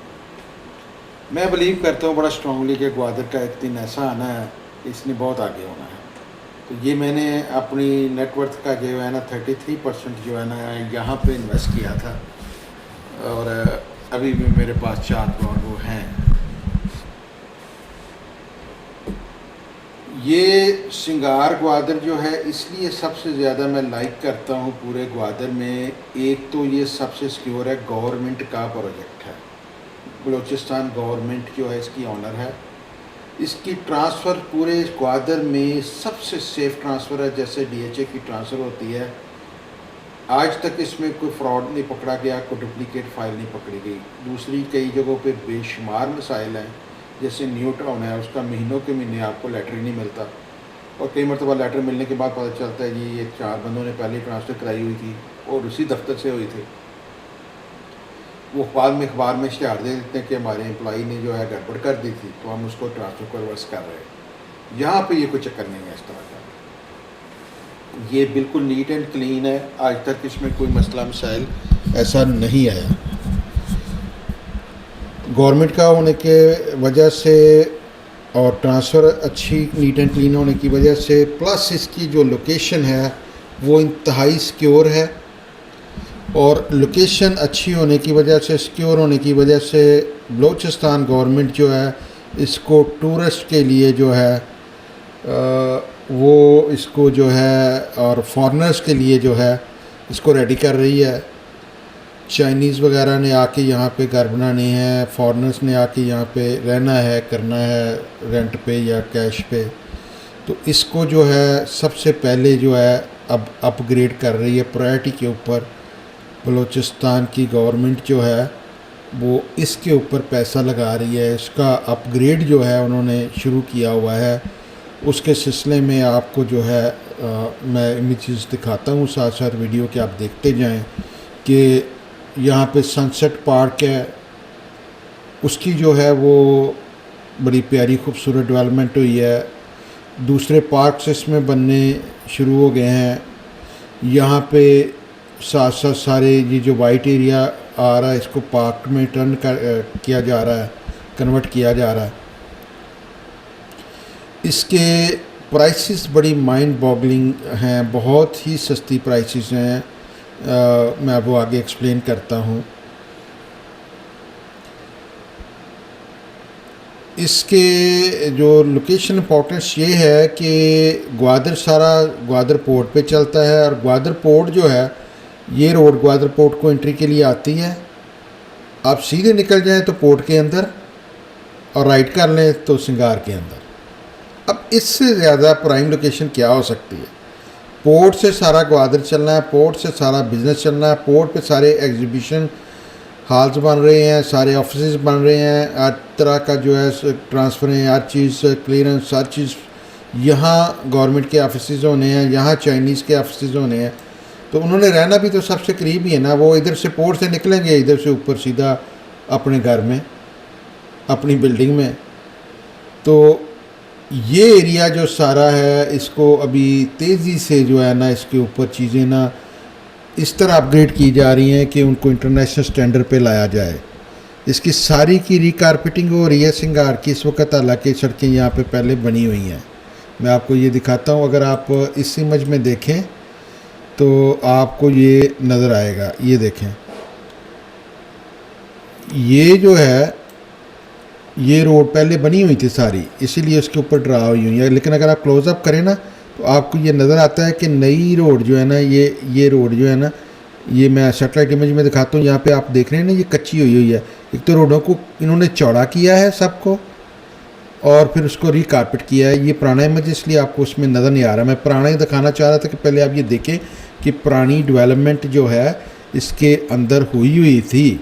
S1: मैं बिलीव करता हूँ बड़ा स्ट्रांगली कि ग्वादर का एक दिन ऐसा आना है, इसने बहुत आगे होना है। तो ये मैंने अपनी नेटवर्थ का जो है ना 33% जो है ना यहाँ पे इन्वेस्ट किया था, और अभी भी मेरे पास 4 प्लॉट वो हैं। ये सिंगार ग्वादर जो है इसलिए सबसे ज़्यादा मैं लाइक करता हूँ पूरे ग्वादर में। एक तो ये सबसे सिक्योर है, गवर्नमेंट का प्रोजेक्ट है। बलूचिस्तान गवर्नमेंट जो है इसकी ऑनर है। इसकी ट्रांसफ़र पूरे ग्वादर में सबसे सेफ़ ट्रांसफ़र है। जैसे DHA की ट्रांसफ़र होती है, आज तक इसमें कोई फ्रॉड नहीं पकड़ा गया, कोई डुप्लीकेट फ़ाइल नहीं पकड़ी गई। दूसरी कई जगहों पे बेशुमार मसाइल हैं, जैसे न्यू टाउन है, उसका महीनों के महीने आपको लेटर ही नहीं मिलता, और कई मरतबा लेटर मिलने के बाद पता चलता है जी ये 4 बंदों ने पहले ट्रांसफ़र कराई हुई थी और उसी दफ्तर से हुई थी। वो अखबार में इश्तिहार दे देते हैं कि हमारे एम्प्लॉई ने जो है गड़बड़ कर दी थी, तो हम उसको ट्रांसफ़र को रिवर्स कर रहे हैं। यहाँ पे ये कोई चक्कर नहीं है इस तरह का। ये बिल्कुल नीट एंड क्लीन है। आज तक इसमें कोई मसला मसाइल ऐसा नहीं आया। गवर्नमेंट का होने के वजह से और ट्रांसफ़र अच्छी नीट एंड क्लीन होने की वजह से, प्लस इसकी जो लोकेशन है वो इंतहाई सिक्योर है। और लोकेशन अच्छी होने की वजह से, सिक्योर होने की वजह से, बलूचिस्तान गवर्नमेंट जो है इसको टूरिस्ट के लिए जो है वो इसको जो है, और फॉरेनर्स के लिए जो है इसको रेडी कर रही है। चाइनीज़ वगैरह ने आके यहाँ पे घर बनाने हैं, फॉरेनर्स ने आके यहाँ पे रहना है, करना है रेंट पे या कैश पे। तो इसको जो है सबसे पहले जो है अब अपग्रेड कर रही है प्रायोरिटी के ऊपर। बलूचिस्तान की गवर्नमेंट जो है वो इसके ऊपर पैसा लगा रही है। इसका अपग्रेड जो है उन्होंने शुरू किया हुआ है। उसके सिलसिले में आपको जो है मैं इमेजेस दिखाता हूँ साथ साथ वीडियो के, आप देखते जाएं कि यहाँ पे सनसेट पार्क है, उसकी जो है वो बड़ी प्यारी खूबसूरत डेवलपमेंट हुई है। दूसरे पार्क्स इसमें बनने शुरू हो गए हैं। यहाँ पे साथ साथ सारे ये जो वाइट एरिया आ रहा है इसको पार्क में टर्न किया जा रहा है, कन्वर्ट किया जा रहा है। इसके प्राइसेस बड़ी माइंड बॉगलिंग हैं, बहुत ही सस्ती प्राइसेस हैं। मैं वो आगे एक्सप्लेन करता हूँ। इसके जो लोकेशन इंपॉर्टेंस ये है कि ग्वादर सारा ग्वादर पोर्ट पे चलता है, और ग्वादर पोर्ट जो है ये रोड ग्वादर पोर्ट को एंट्री के लिए आती है। आप सीधे निकल जाएं तो पोर्ट के अंदर, और राइट कर लें तो सिंगार के अंदर। अब इससे ज़्यादा प्राइम लोकेशन क्या हो सकती है। पोर्ट से सारा ग्वादर चलना है, पोर्ट से सारा बिज़नेस चलना है, पोर्ट पे सारे एग्जीबिशन हॉल्स बन रहे हैं, सारे ऑफिस बन रहे हैं, हर तरह का जो है ट्रांसफ़र है, हर चीज़ क्लियरेंस, हर चीज़ यहाँ गवर्नमेंट के ऑफिस होने हैं, यहाँ चाइनीज़ के ऑफिस होने हैं। तो उन्होंने रहना भी तो सबसे करीब ही है ना। वो इधर से पोर्ट से निकलेंगे, इधर से ऊपर सीधा अपने घर में, अपनी बिल्डिंग में। तो ये एरिया जो सारा है इसको अभी तेज़ी से जो है ना इसके ऊपर चीज़ें ना इस तरह अपग्रेड की जा रही हैं कि उनको इंटरनेशनल स्टैंडर्ड पे लाया जाए। इसकी सारी की रिकारपेटिंग हो रही है सिंगार की इस वक्त, हालांकि सड़कें यहाँ पे पहले बनी हुई हैं। मैं आपको ये दिखाता हूँ, अगर आप इस इमेज में देखें तो आपको ये नज़र आएगा। ये देखें, ये जो है ये रोड पहले बनी हुई थी सारी, इसीलिए उसके ऊपर ड्रा हुई है। लेकिन अगर आप क्लोज़अप करें ना तो आपको ये नज़र आता है कि नई रोड जो है ना, ये रोड जो है ना, ये मैं सैटेलाइट इमेज में दिखाता हूँ। यहाँ पे आप देख रहे हैं ना, ये कच्ची हुई है। एक तो रोडों को इन्होंने चौड़ा किया है सबको, और फिर उसको रिकारपेट किया है। ये पुराना इमेज इसलिए आपको उसमें नज़र नहीं आ रहा। मैं पुराना ही दिखाना चाह रहा था कि पहले आप ये देखें कि पुरानी डेवलपमेंट जो है इसके अंदर हुई थी,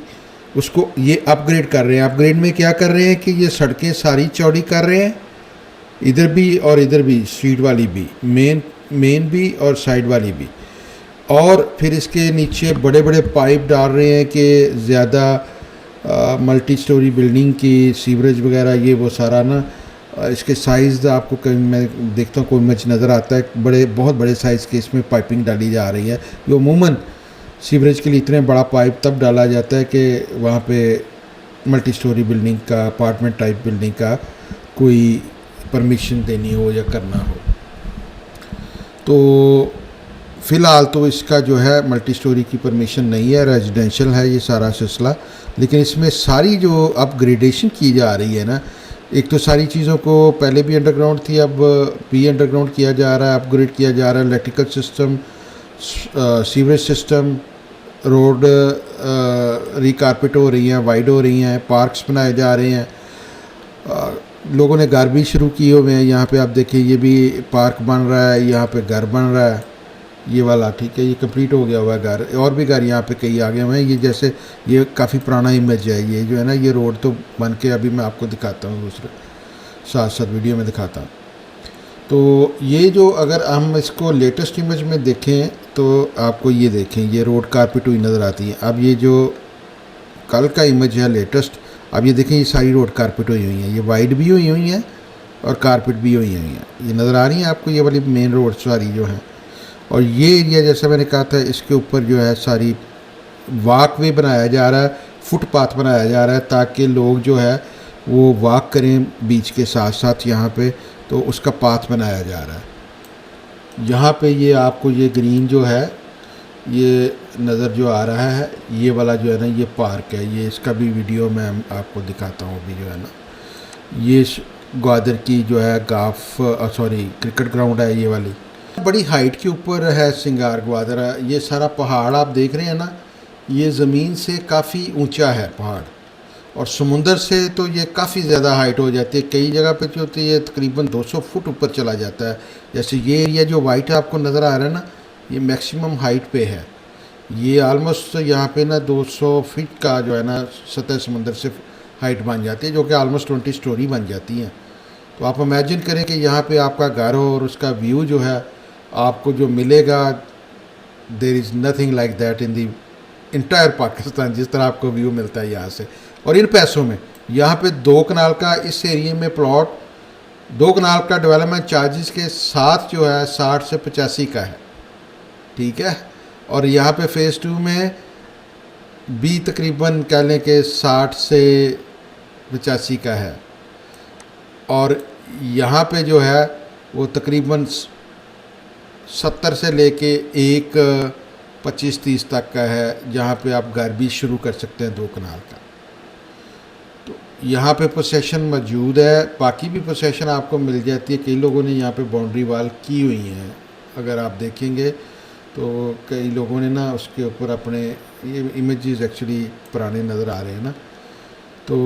S1: उसको ये अपग्रेड कर रहे हैं। अपग्रेड में क्या कर रहे हैं कि ये सड़कें सारी चौड़ी कर रहे हैं, इधर भी और इधर भी, स्ट्रीट वाली भी, मेन भी और साइड वाली भी। और फिर इसके नीचे बड़े बड़े पाइप डाल रहे हैं कि ज़्यादा मल्टी स्टोरी बिल्डिंग की सीवरेज वगैरह ये वो सारा ना। इसके साइज़ आपको कहीं मैं देखता हूँ कोई मैच नज़र आता है, बहुत बड़े साइज़ के इसमें पाइपिंग डाली जा रही है। जो अमूमन सीवरेज के लिए इतने बड़ा पाइप तब डाला जाता है कि वहाँ पे मल्टी स्टोरी बिल्डिंग का, अपार्टमेंट टाइप बिल्डिंग का कोई परमिशन देनी हो या करना हो। तो फ़िलहाल तो इसका जो है मल्टी स्टोरी की परमिशन नहीं है, रेजिडेंशियल है ये सारा सिलसिला। लेकिन इसमें सारी जो अपग्रेडेशन की जा रही है ना, एक तो सारी चीज़ों को पहले भी अंडरग्राउंड थी, अब भी अंडरग्राउंड किया जा रहा है, अपग्रेड किया जा रहा है। Electrical system, sewerage system, road recarpet हो रही हैं, वाइड हो रही हैं, पार्क्स बनाए जा रहे हैं। लोगों ने घर भी शुरू किए हुए हैं। यहाँ पे आप देखिए, ये भी पार्क बन रहा है, यहाँ पे घर बन रहा है, ये वाला, ठीक है, ये कंप्लीट हो गया हुआ है घर। और भी घर यहाँ पे कई आ गए हुए हैं। ये जैसे ये काफ़ी पुराना इमेज है, ये जो है ना, ये रोड तो बन के अभी मैं आपको दिखाता हूँ, दूसरे साथ साथ वीडियो में दिखाता हूँ। तो ये जो अगर हम इसको लेटेस्ट इमेज में देखें तो आपको ये देखें, ये रोड कारपेट हुई नज़र आती है। अब ये जो कल का इमेज है लेटेस्ट, अब ये देखें, ये सारी रोड कारपेट हुई है, ये वाइड भी हुई है और कारपेट भी हुई है। ये नज़र आ रही है आपको, ये वाली मेन रोड सारी जो है। और ये एरिया जैसा मैंने कहा था, इसके ऊपर जो है सारी वॉक वे बनाया जा रहा है, फुटपाथ बनाया जा रहा है, ताकि लोग जो है वो वॉक करें बीच के साथ साथ यहाँ पे। तो उसका पाथ बनाया जा रहा है। यहाँ पे ये आपको ये ग्रीन जो है ये नज़र जो आ रहा है, ये वाला जो है ना, ये पार्क है। ये इसका भी वीडियो मैं आपको दिखाता हूँ अभी जो है ना। ये ग्वादर की जो है क्रिकेट ग्राउंड है, ये वाली बड़ी हाइट के ऊपर है सिंगार ग्वादर। ये सारा पहाड़ आप देख रहे हैं ना, ये ज़मीन से काफ़ी ऊंचा है पहाड़, और समुंदर से तो ये काफ़ी ज़्यादा हाइट हो जाती है। कई जगह पे जो होती है तकरीबन 200 फुट ऊपर चला जाता है। जैसे ये एरिया जो वाइट आपको नज़र आ रहा है ना, ये मैक्सिमम हाइट पे है। ये आलमोस्ट यहाँ पे ना 200 फीट का जो है ना सतह समुंदर से हाइट बन जाती है, जो कि आलमोस्ट 20 स्टोरी बन जाती है। तो आप इमेजिन करें कि यहाँ पे आपका घर हो और उसका व्यू जो है आपको जो मिलेगा, there is nothing like that in the entire Pakistan, जिस तरह आपको व्यू मिलता है यहाँ से। और इन पैसों में यहाँ पे 2 कनाल का इस एरिया में प्लॉट, 2 कनाल का डेवलपमेंट चार्जेस के साथ जो है 60 से 85 का है, ठीक है। और यहाँ पे फ़ेज़ 2 में भी तकरीबन कह लें कि 60 से 85 का है। और यहाँ पे जो है वो तकरीबन 70 से लेके 25-30 तक का है, जहाँ पे आप घर भी शुरू कर सकते हैं 2 कनाल का। तो यहाँ पे पोसेशन मौजूद है, बाकी भी पोसेशन आपको मिल जाती है। कई लोगों ने यहाँ पे बाउंड्री वाल की हुई हैं, अगर आप देखेंगे तो कई लोगों ने ना उसके ऊपर अपने, ये इमेजेस एक्चुअली पुराने नज़र आ रहे हैं ना। तो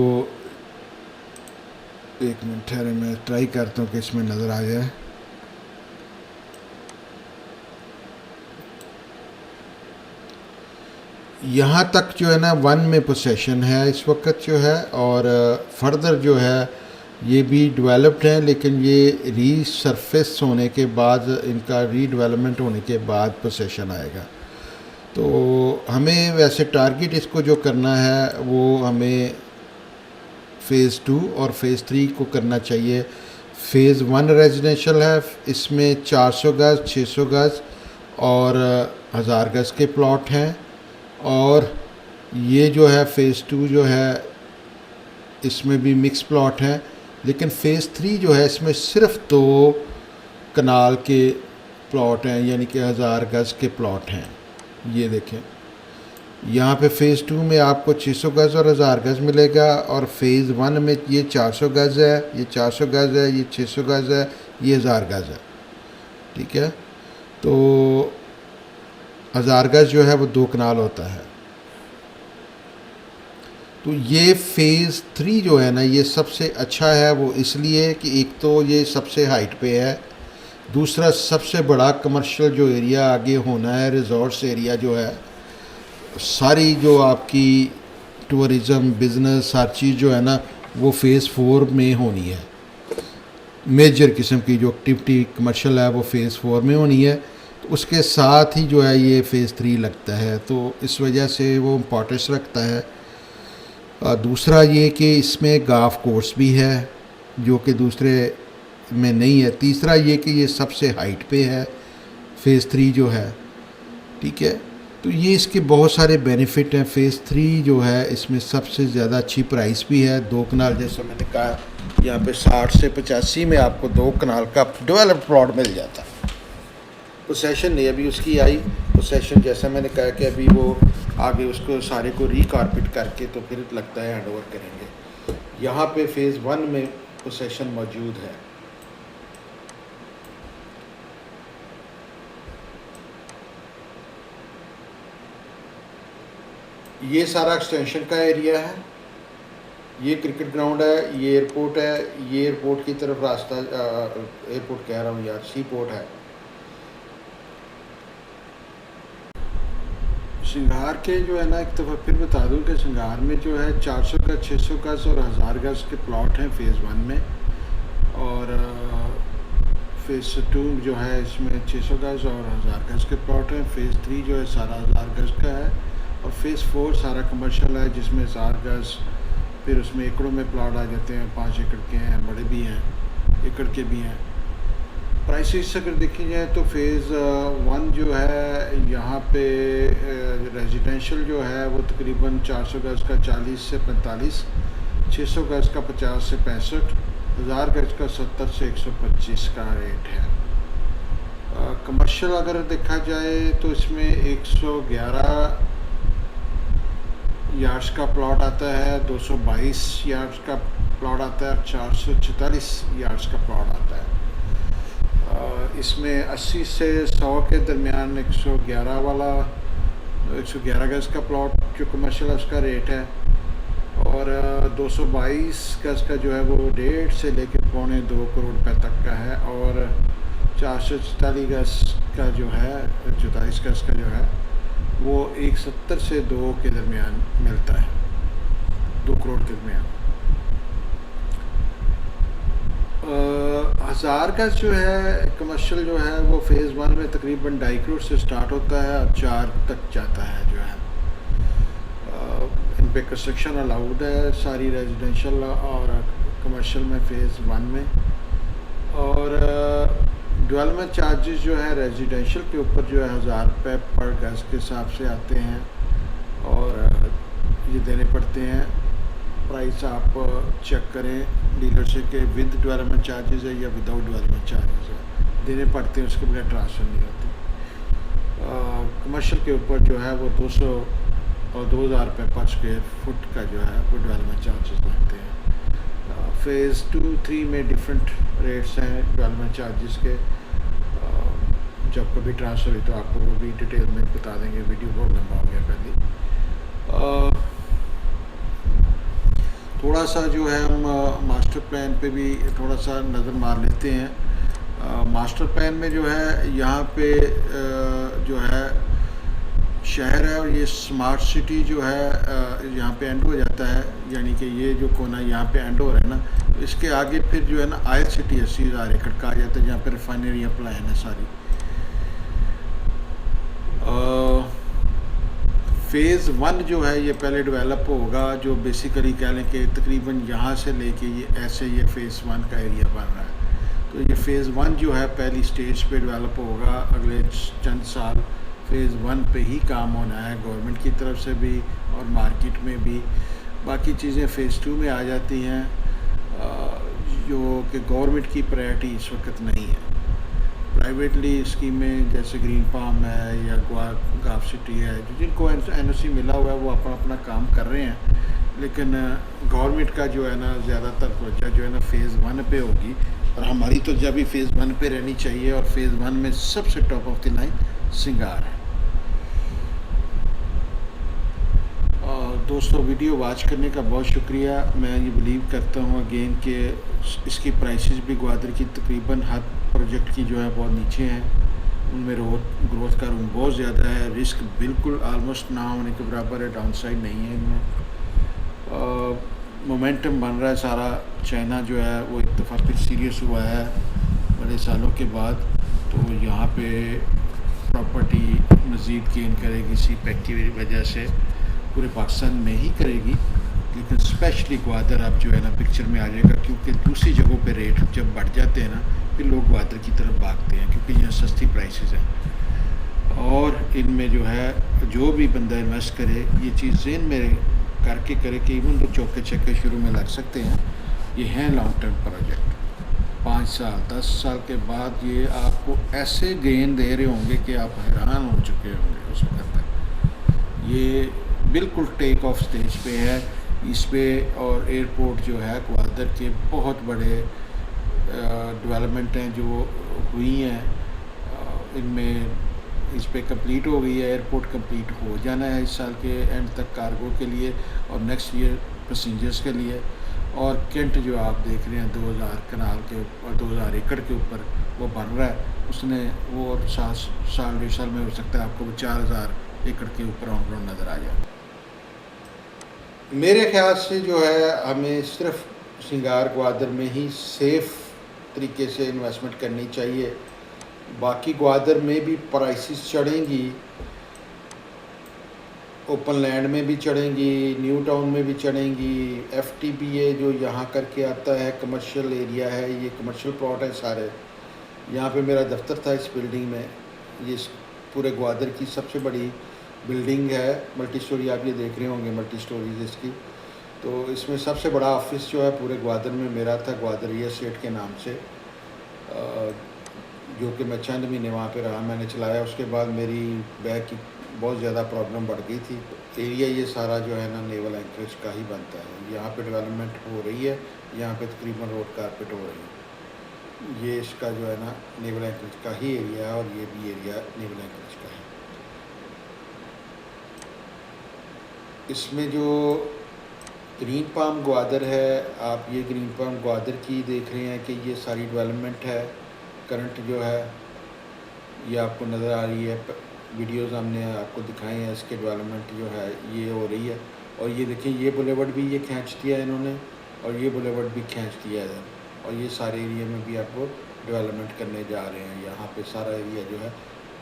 S1: एक मिनट ठहरे, मैं ट्राई करता हूँ कि इसमें नज़र आ जाए। यहाँ तक जो है ना 1 में पोसेशन है इस वक्त जो है, और फर्दर जो है ये भी डेवलप्ड है, लेकिन ये रीसरफेस होने के बाद, इनका रीडेवलपमेंट होने के बाद पोसेशन आएगा। तो हमें वैसे टारगेट इसको जो करना है वो हमें फ़ेज़ 2 और फ़ेज़ 3 को करना चाहिए। फ़ेज़ 1 रेजिडेंशियल है, इसमें 400 गज़, 600 गज़ और 1000 गज़ के प्लॉट हैं। और ये जो है फ़ेज़ 2 जो है इसमें भी मिक्स प्लॉट है, लेकिन फ़ेज़ 3 जो है इसमें सिर्फ 2 कनाल के प्लॉट हैं, यानी कि 1000 गज़ के प्लॉट हैं। ये देखें, यहाँ पे फ़ेज़ 2 में आपको 600 गज़ और 1000 गज़ मिलेगा, और फ़ेज़ 1 में ये 400 गज़ है, ये 400 गज़ है, ये 600 गज़ है, ये 1000 गज़ है। ठीक है, तो 1000 गज़ जो है वो 2 कनाल होता है। तो ये फ़ेज़ 3 जो है ना, ये सबसे अच्छा है। वो इसलिए कि एक तो ये सबसे हाइट पे है, दूसरा सबसे बड़ा कमर्शियल जो एरिया आगे होना है, रिज़ॉर्ट्स एरिया जो है, सारी जो आपकी टूरिज़म, बिज़नेस, हर चीज़ जो है ना, वो फ़ेज़ 4 में होनी है। मेजर किस्म की जो एक्टिविटी कमर्शियल है वो फ़ेज़ 4 में होनी है। तो उसके साथ ही जो है ये फ़ेज़ 3 लगता है, तो इस वजह से वो इम्पोर्टेंस रखता है। दूसरा ये कि इसमें गाल्फ कोर्स भी है, जो कि दूसरे में नहीं है। तीसरा ये कि ये सबसे हाइट पे है फ़ेज़ 3 जो है। ठीक है, तो ये इसके बहुत सारे बेनिफिट हैं। फ़ेज़ 3 जो है इसमें सबसे ज़्यादा अच्छी प्राइस भी है। 2 कनाल, जैसा मैंने कहा, यहाँ पे 60 से 85 में आपको 2 कनाल का डेवलप प्लॉट मिल जाता है। पोसेशन नहीं अभी उसकी आई, पोसेशन जैसा मैंने कहा कि अभी वो आगे उसको सारे को रिकारपेट करके तो फिर लगता है हैंड ओवर करेंगे। यहाँ पे फ़ेज़ 1 में पोसेशन मौजूद है। ये सारा एक्सटेंशन का एरिया है, ये क्रिकेट ग्राउंड है, ये एयरपोर्ट है, ये एयरपोर्ट की तरफ रास्ता, एयरपोर्ट कह रहा हूँ यार, सी पोर्ट है। श्रृंगार के जो है ना, एक दफ़ा फिर बता दूं कि श्रृंगार में जो है 400 गज, 600 गज और 1000 गज के प्लॉट हैं फ़ेज़ 1 में, और फ़ेज़ 2 जो है इसमें 600 गज और 1000 गज के प्लॉट हैं। फ़ेज़ 3 जो है सारा 1000 गज का है, और फ़ेज़ 4 सारा कमर्शियल है, जिसमें 1000 गज, फिर उसमें एकड़ों में प्लॉट आ जाते हैं। 5 एकड़ के हैं, बड़े भी हैं, एकड़ के भी हैं। प्राइसेस अगर देखी जाए तो फ़ेज़ 1 जो है यहाँ पे रेजिडेंशियल जो है वो तकरीबन 400 गज का 40 से 45, 600 गज का 50 से 65, 1000 गज का 70 से 125 का रेट है। कमर्शियल अगर देखा जाए तो इसमें 111 यार्ड्स का प्लॉट आता है, 222 यार्ड्स का प्लॉट आता है, 444 यार्ड्स का प्लॉट आता है। इसमें 80 से 100 के दरमियान 111 वाला, 111 गज का प्लॉट जो कमर्शियल है उसका रेट है, और 222 गज का जो है वो 1.5 से लेकर 2.25 करोड़ रुपए तक का है, और 444 गज का जो है, 44 गज का जो है वो 170 से 2 के दरमियान मिलता है, 2 करोड़ के दरमियान। 1000 गज जो है कमर्शियल जो है वो फ़ेज़ 1 में तकरीबन 2.5 करोड़ से स्टार्ट होता है और 4 तक जाता है जो है। इन पे कंस्ट्रक्शन अलाउड है सारी रेजिडेंशियल और कमर्शियल में फ़ेज़ 1 में, और डेवलपमेंट चार्जेस जो है रेजिडेंशियल के ऊपर जो है 1000 रुपये पर गज के हिसाब से आते हैं, और ये देने पड़ते हैं। प्राइस आप चेक करें डीलरशिप के, विद डेवलपमेंट चार्जेस है या विदाउट डेवलपमेंट चार्जेस है, देने पड़ते हैं, उसके बगैर ट्रांसफ़र नहीं होती। कमर्शियल के ऊपर जो है वो 200 और 2000 रुपये पर स्क्वायर फुट का जो है वो डेवलपमेंट चार्जेस लगते हैं। फ़ेज़ 2, 3 में डिफरेंट रेट्स हैं डेवलपमेंट चार्जेस के। जब कभी ट्रांसफ़र हुई तो आपको वो भी डिटेल में बता देंगे, वीडियो बहुत लंबा हो गया पहले। थोड़ा सा जो है हम मास्टर प्लान पे भी थोड़ा सा नज़र मार लेते हैं। मास्टर प्लान में जो है यहाँ पे जो है शहर है, और ये स्मार्ट सिटी जो है यहाँ पे एंड हो जाता है, यानी कि ये जो कोना यहाँ पे एंड हो रहा है ना, इसके आगे फिर जो है ना आयल सिटी 80,000 एकड़ का आ जाता है, जहाँ पे रिफाइनरियाँ प्लान है सारी। फ़ेज़ 1 जो है ये पहले डेवलप होगा, जो बेसिकली कह लें कि तकरीबन यहाँ से लेके ये ऐसे ये फ़ेज़ 1 का एरिया बन रहा है। तो ये फ़ेज़ 1 जो है पहली स्टेज पे डेवलप होगा। अगले चंद साल फ़ेज़ 1 पे ही काम होना है, गवर्नमेंट की तरफ से भी और मार्केट में भी। बाकी चीज़ें फ़ेज़ 2 में आ जाती हैं, जो कि गवर्नमेंट की प्रायोरिटी इस वक्त नहीं है। प्राइवेटली स्कीमें जैसे ग्रीन पाम है या गाफ सिटी है, जिनको एनओसी मिला हुआ है वो अपना अपना काम कर रहे हैं, लेकिन गवर्नमेंट का जो है ना ज़्यादातर तवज्जो जो है ना फ़ेज़ 1 पे होगी, और हमारी तो जब भी फ़ेज़ 1 पे रहनी चाहिए, और फ़ेज़ 1 में सबसे टॉप ऑफ द लाइन सिंगार है। दोस्तों, वीडियो वॉच करने का बहुत शुक्रिया। मैं ये बिलीव करता हूँ अगेन कि इसकी प्राइसेस भी ग्वादर की तकरीबन हर प्रोजेक्ट की जो है बहुत नीचे हैं, उनमें ग्रोथ का रूम बहुत ज़्यादा है, रिस्क बिल्कुल आलमोस्ट ना होने के बराबर है, डाउनसाइड नहीं है इनमें। मोमेंटम बन रहा है सारा। चाइना जो है वो एक दफ़ा फिर सीरियस हुआ है बड़े सालों के बाद, तो यहाँ पे प्रॉपर्टी मज़ीद गेन करेगी सी पैक की वजह से, पूरे पाकिस्तान में ही करेगी, लेकिन स्पेशली ग्वादर अब जो है ना पिक्चर में आ जाएगा, क्योंकि दूसरी जगहों पे रेट जब बढ़ जाते हैं ना, फिर लोग ग्वादर की तरफ भागते हैं, क्योंकि यहाँ सस्ती प्राइसेस हैं। और इनमें जो है जो भी बंदा इन्वेस्ट करे, ये चीज़ ज़हन में करके करे कि इवन तो चौके चक्के शुरू में लग सकते हैं, ये हैं लॉन्ग टर्म प्रोजेक्ट। 5 साल 10 साल के बाद ये आपको ऐसे गेन दे रहे होंगे कि आप हैरान हो चुके होंगे उस वक्त तक। ये बिल्कुल टेक ऑफ स्टेज पे है इस पे, और एयरपोर्ट जो है ग्वादर के बहुत बड़े डेवलपमेंट हैं जो हुई हैं। इनमें इस पे कंप्लीट हो गई है, एयरपोर्ट कंप्लीट हो जाना है इस साल के एंड तक कार्गो के लिए, और नेक्स्ट ईयर पैसेंजर्स के लिए। और कैंट जो आप देख रहे हैं 2000 कनाल के ऊपर, 2000 एकड़ के ऊपर वो बन रहा है, उसने वो और साल 1.5 साल में हो सकता है आपको 4000 एकड़ के ऊपर ऑन ग्राउंड नज़र आ जाए। मेरे ख्याल से जो है हमें सिर्फ सिंगार ग्वादर में ही सेफ़ तरीके से इन्वेस्टमेंट करनी चाहिए। बाकी ग्वादर में भी प्राइसेस चढ़ेंगी, ओपन लैंड में भी चढ़ेंगी, न्यू टाउन में भी चढ़ेंगी। एफटीबीए जो यहाँ करके आता है, कमर्शियल एरिया है, ये कमर्शियल प्लॉट है सारे। यहाँ पे मेरा दफ्तर था इस बिल्डिंग में, ये पूरे ग्वादर की सबसे बड़ी बिल्डिंग है, मल्टी स्टोरी, आप ये देख रहे होंगे मल्टी स्टोरीज इसकी। तो इसमें सबसे बड़ा ऑफिस जो है पूरे ग्वादर में मेरा था, ग्वादर रियल एस्टेट के नाम से, जो कि मैं चंद महीने वहाँ पे रहा, मैंने चलाया। उसके बाद मेरी बैग की बहुत ज़्यादा प्रॉब्लम बढ़ गई थी। एरिया ये सारा जो है ना नेवल एंकरेज का ही बनता है। यहाँ पे डेवलपमेंट हो रही है, यहाँ पे तकरीबन रोड कारपेट हो रही है। ये इसका जो है ना नेवल एंकरेज का ही एरिया है, और ये भी एरिया नेवल एंकरेज का है। इसमें जो ग्रीन पाम ग्वादर है, आप ये ग्रीन पाम ग्वादर की देख रहे हैं कि ये सारी डेवलपमेंट है करंट जो है, ये आपको नज़र आ रही है। वीडियोज़ हमने आपको दिखाए हैं, इसके डेवलपमेंट जो है ये हो रही है। और ये देखिए, ये बुलेवर्ड भी ये खींच दिया है इन्होंने, और ये बुलेवर्ड भी खींच दिया है, और ये सारे एरिया में भी आपको डेवलपमेंट करने जा रहे हैं। यहाँ पे सारा एरिया जो है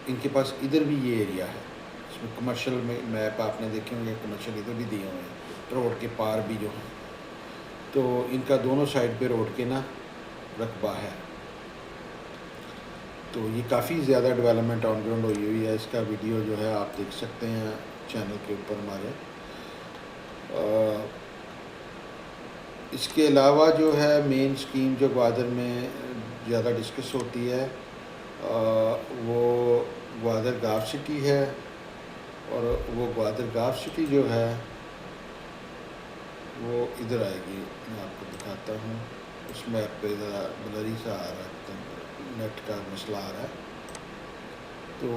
S1: इनके पास, इधर भी ये एरिया है, इसमें कमर्शियल में मैप आपने देखे होंगे, कमर्शियल इधर भी दिए हुए हैं, रोड के पार भी जो है। तो इनका दोनों साइड पे रोड के ना रकबा है। तो ये काफ़ी ज़्यादा डेवलपमेंट ऑन ग्राउंड हुई है। इसका वीडियो जो है आप देख सकते हैं चैनल के ऊपर हमारे। इसके अलावा जो है मेन स्कीम जो ग्वादर में ज़्यादा डिस्कस होती है, वो ग्वादर गाफ सिटी है। और वो ग्वादर गाफ सिटी जो है वो इधर आएगी, मैं आपको दिखाता हूँ। उस मैप पे ज़रा ब्लरी सा आ रहा है, नेट का मसला आ रहा है। तो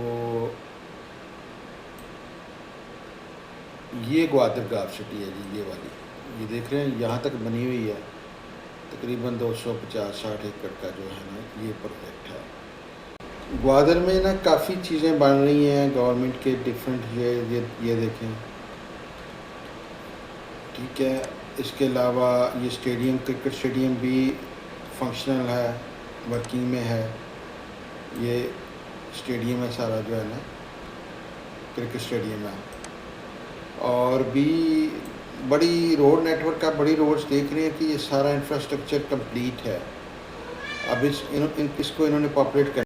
S1: ये ग्वादर गाफ सिटी है जी, ये वाली, ये देख रहे हैं यहाँ तक बनी हुई है। तकरीबन 250-60 एकड़ का जो है ना ये प्रोजेक्ट है। ग्वादर में ना काफ़ी चीज़ें बन रही हैं गवर्नमेंट के डिफरेंट, ये देखें, ठीक है। इसके अलावा ये स्टेडियम, क्रिकेट स्टेडियम भी फंक्शनल है, वर्किंग में है। ये स्टेडियम है सारा जो है ना, क्रिकेट स्टेडियम है। और भी बड़ी रोड नेटवर्क का, बड़ी रोड्स देख रहे हैं कि ये सारा इंफ्रास्ट्रक्चर कंप्लीट है। अब इसको इन्होंने पॉपुलेट कर